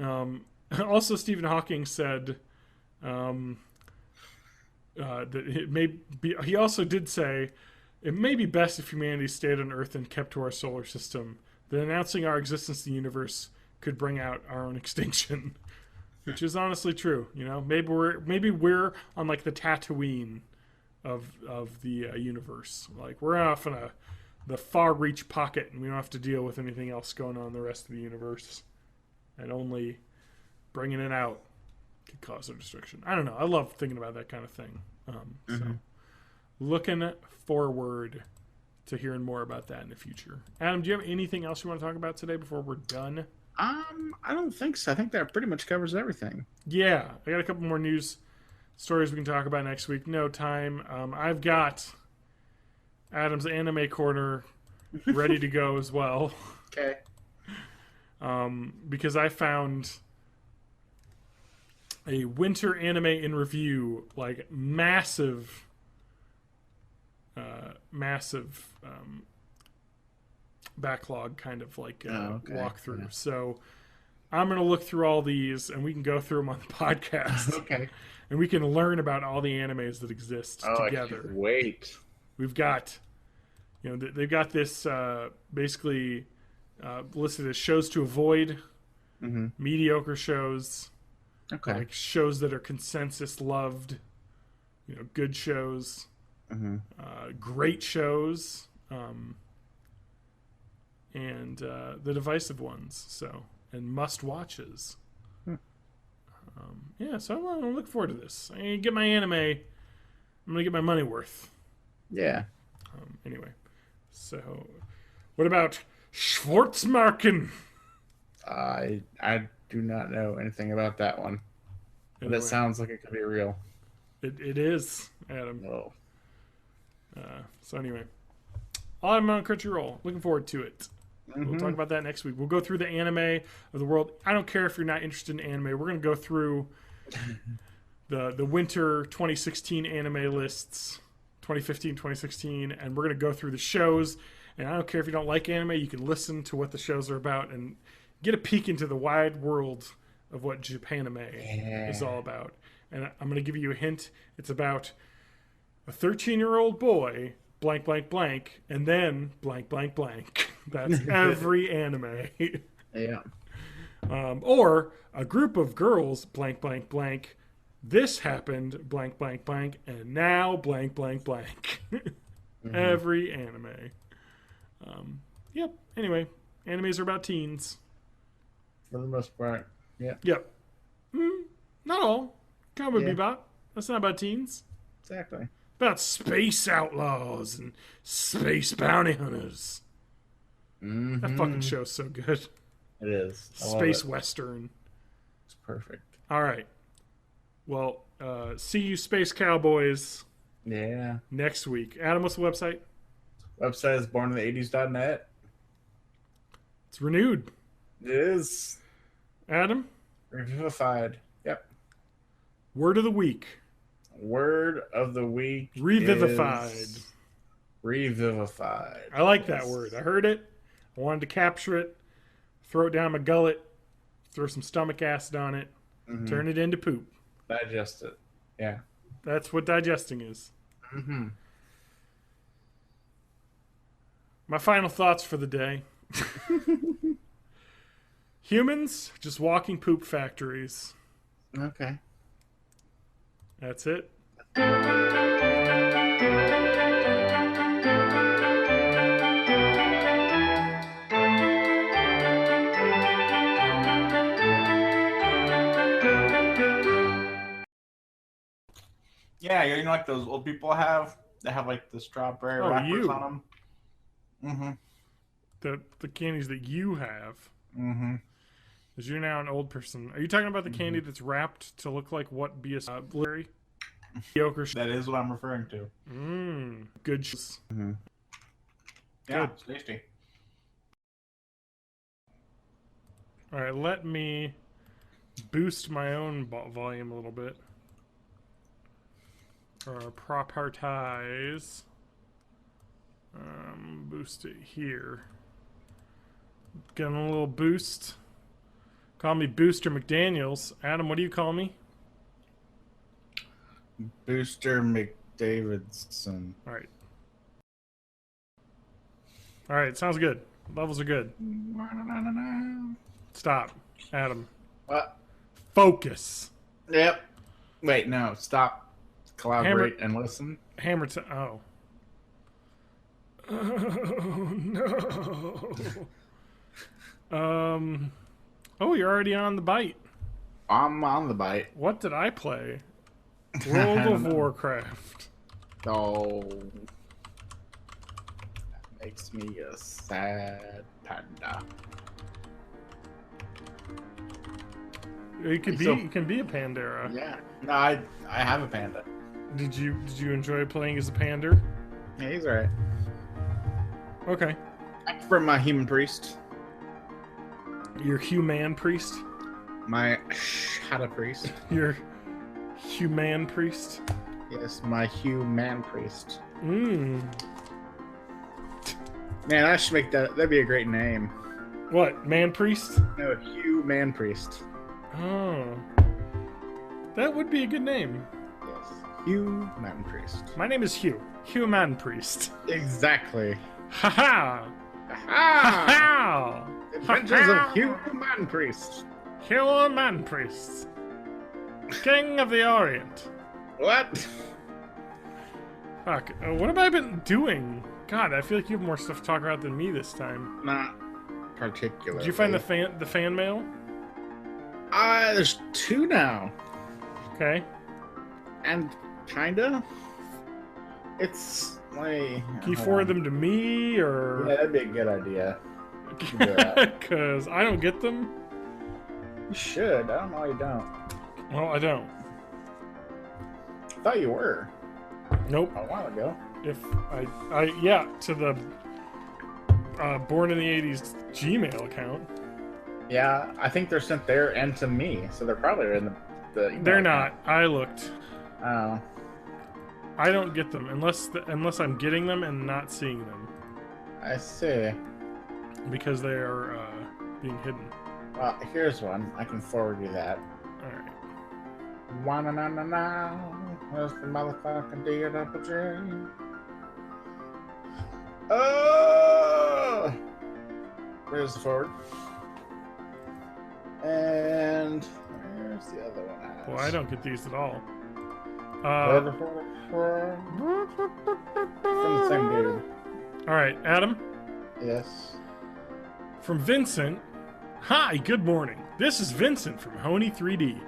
Also, Stephen Hawking said that it may be. He also did say it may be best if humanity stayed on Earth and kept to our solar system. That announcing our existence in the universe could bring out our own extinction, which is honestly true. Maybe we're on like the Tatooine of the universe. Like we're off in the far reach pocket, and we don't have to deal with anything else going on in the rest of the universe, and only bringing it out could cause our destruction. I don't know. I love thinking about that kind of thing. So looking forward to hearing more about that in the future. Adam, do you have anything else you want to talk about today before we're done? I don't think so. I think that pretty much covers everything. Yeah, I got a couple more news stories we can talk about next week. No time. I've got Adam's anime corner ready to go as well. Okay. Because I found a winter anime in review, like massive backlog kind of like walkthrough. Yeah. So I'm going to look through all these, and we can go through them on the podcast. Okay. And we can learn about all the animes that exist together. I can't wait. We've got, they've got this basically listed as shows to avoid, mediocre shows, like shows that are consensus loved, good shows, great shows, and the divisive ones. So, and must watches. Yeah, so I'm looking forward to this. I'm gonna get my anime. I'm gonna get my money worth. Yeah. Anyway, so what about Schwarzmarken? I do not know anything about that one. But Anyway, it sounds like it could be real. it is, Adam. Oh. So anyway, I'm on Crunchyroll. Looking forward to it. We'll talk about that next week. We'll go through the anime of the world. I don't care if you're not interested in anime. We're going to go through the winter 2016 anime lists, 2015, 2016, and we're going to go through the shows. And I don't care if you don't like anime. You can listen to what the shows are about and get a peek into the wide world of what Japanime is all about. And I'm going to give you a hint. It's about a 13-year-old boy, blank, blank, blank, and then blank, blank, blank. That's every anime. Yeah. Or a group of girls, blank, blank, blank. This happened, blank, blank, blank, and now blank, blank, blank. Every anime. Yep. Anyway, animes are about teens. For the most part. Yeah. Yep. Not all. Cowboy Yeah. Bebop. That's not about teens. Exactly. About space outlaws and space bounty hunters. That fucking show's so good. It is. I love Space it. western. It's perfect. All right. Well, see you space cowboys Yeah. next week. Adam, what's the website? Website is bornintheeighties.net. It's renewed. It is. Adam, Revivified. Yep. word of the week. Word of the week. Revivified. is Revivified. I like that Yes. word. I heard it. I wanted to capture it, throw it down my gullet, throw some stomach acid on it, turn it into poop. Digest it. Yeah. That's what digesting is. My final thoughts for the day. Humans, just walking poop factories. Okay. That's it. Yeah, you know, like those old people have that have like the strawberry Oh, wrappers you. on them. The candies that you have. Mm-hmm. Because you're now an old person. Are you talking about the candy that's wrapped to look like what be a blurry? Mediocre. That is what I'm referring to. Good. Shoes. Yeah, Good. it's tasty. All right, let me boost my own volume a little bit. Or propertize. Boost it here. Getting a little boost. Call me Booster McDaniels. Adam, what do you call me? Booster McDavidson. All right. All right, sounds good. Levels are good. Stop, Adam. What? Focus. Yep. Wait, no. Stop. Collaborate and listen. Hammer to. Oh. Oh no. Oh, you're already on the bite. I'm on the bite. What did I play? World of Warcraft. Oh. That makes me a sad panda. You could be. So- You can be a Pandera. Yeah. No, I have a panda. Did you enjoy playing as a Pander? Yeah, he's alright. Okay. I'm from my human priest. Your human priest. My shadow priest. Your human priest. Yes, my human priest. Mmm. Man, I should make that. That'd be a great name. What? Man priest? No, human priest. Oh. That would be a good name. Yes, human priest. My name is Hugh. Human priest. Exactly. Ha ha! Ah! Ha! Adventures of human priest. Human priest. King of the Orient. What? Fuck. What have I been doing? God, I feel like you have more stuff to talk about than me this time. Nah, particularly. Did you find the fan mail? There's 2 now. Okay. And kinda. It's like... Can you forward them to me, or... Yeah, that'd be a good idea. You can do that. Because I don't get them. You should. I don't know why you don't. Well, I don't. I thought you were. Nope. A while ago. If yeah, to the Born in the 80s Gmail account. Yeah, I think they're sent there and to me, so they're probably in the email They're account. not. I looked. Oh. I don't get them unless I'm getting them and not seeing them I see. because they are being hidden. Well, here's one. I can forward you that. All right. Wa-na-na-na-na. Where's the motherfucking D-double-G? Oh! There's the forward. And where's the other one? Well, I don't get these at all. From the same dude. All right, Adam. Yes. From Vincent. Hi, good morning. This is Vincent from Honey 3D.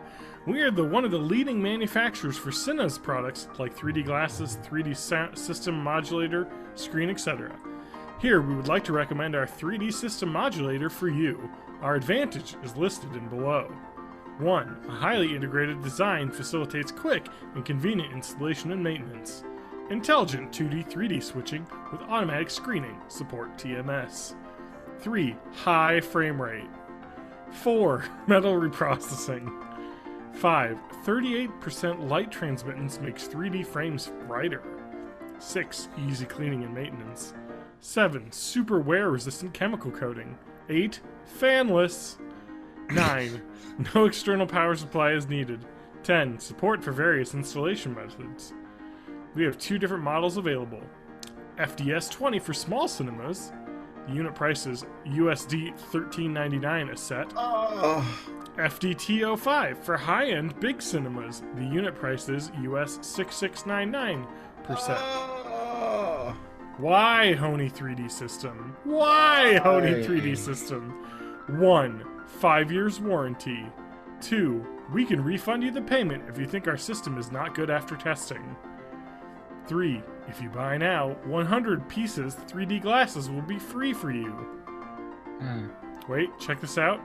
We are one of the leading manufacturers for Cine's products like 3D glasses, 3D system modulator, screen, etc. Here, we would like to recommend our 3D system modulator for you. Our advantage is listed in below. 1. A highly integrated design facilitates quick and convenient installation and maintenance. Intelligent 2D 3D switching with automatic screening, support TMS. 3. High frame rate. 4. Metal reprocessing. 5. 38% light transmittance makes 3D frames brighter. 6. Easy cleaning and maintenance. 7. Super wear resistant chemical coating. 8. Fanless. 9. No external power supply is needed. 10. Support for various installation methods. We have 2 different models available. FDS-20 for small cinemas. The unit price is USD $13.99 a set. FDT-05 for high-end big cinemas. The unit price is US $66.99 per set. Why Honey 3D System? Why Honey 3D System? 1. 5 years warranty. 2. We can refund you the payment if you think our system is not good after testing. 3. If you buy now, 100 pieces 3D glasses will be free for you. Wait, check this out.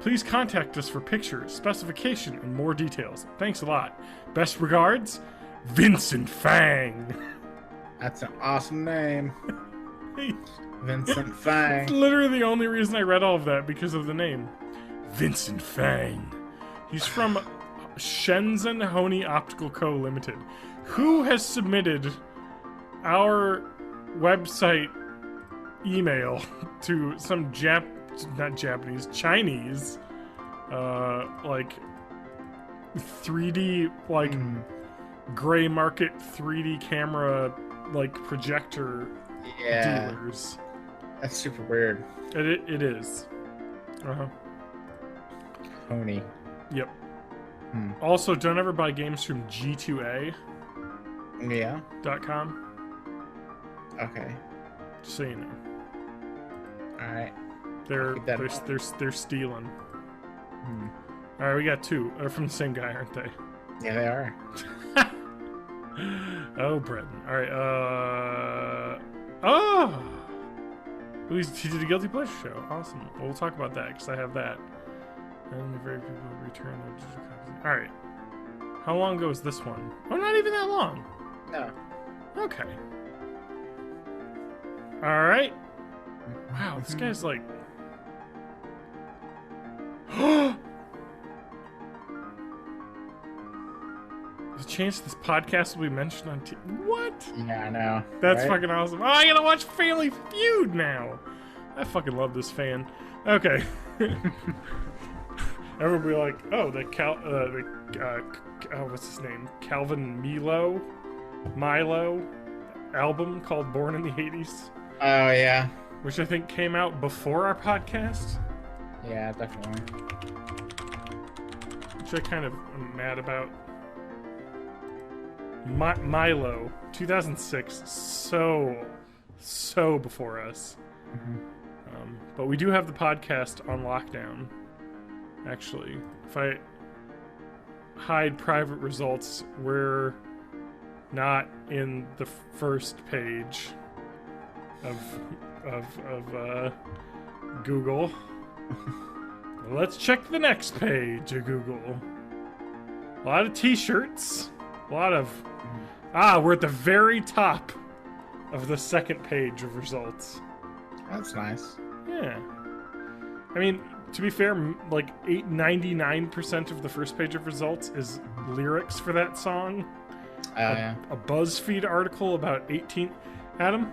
Please contact us for pictures, specification, and more details. Thanks a lot. Best regards, Vincent Fang. That's an awesome name. Vincent Fang. It's literally the only reason I read all of that, because of the name. Vincent Fang. He's from Shenzhen Honey Optical Co. Limited. Who has submitted our website email to some Chinese, like 3D, like gray market 3D camera, like projector dealers. That's super weird. It is. Pony. Yep. Also, don't ever buy games from G2A.com. Yeah. Okay. Just so you know. Alright. They're stealing. Alright, we got 2. They're from the same guy, aren't they? Yeah, they are. Oh, Bretton. Alright, oh! He did a Guilty Pleasure show. Awesome. Well, we'll talk about that, because I have that. And the very people return their digital copies. Alright. How long ago was this one? Oh, not even that long. No. Okay. Alright. Wow, this guy's like... There's a chance this podcast will be mentioned on TV. What? Yeah, I know. That's right? fucking awesome. Oh, I gotta watch Family Feud now. I fucking love this fan. Okay. Everyone will be like, oh, what's his name? Calvin Milo album called Born in the 80s. Oh, yeah. Which I think came out before our podcast. Yeah, definitely. Which I kind of am mad about. Milo, 2006. So before us. But we do have the podcast on lockdown. Actually, if I hide private results, we're not in the first page of Google. Let's check the next page of Google. A lot of t-shirts. A lot of... we're at the very top of the second page of results. That's nice. Yeah. I mean, to be fair, like 99% of the first page of results is lyrics for that song. Yeah. A BuzzFeed article about 18... Adam,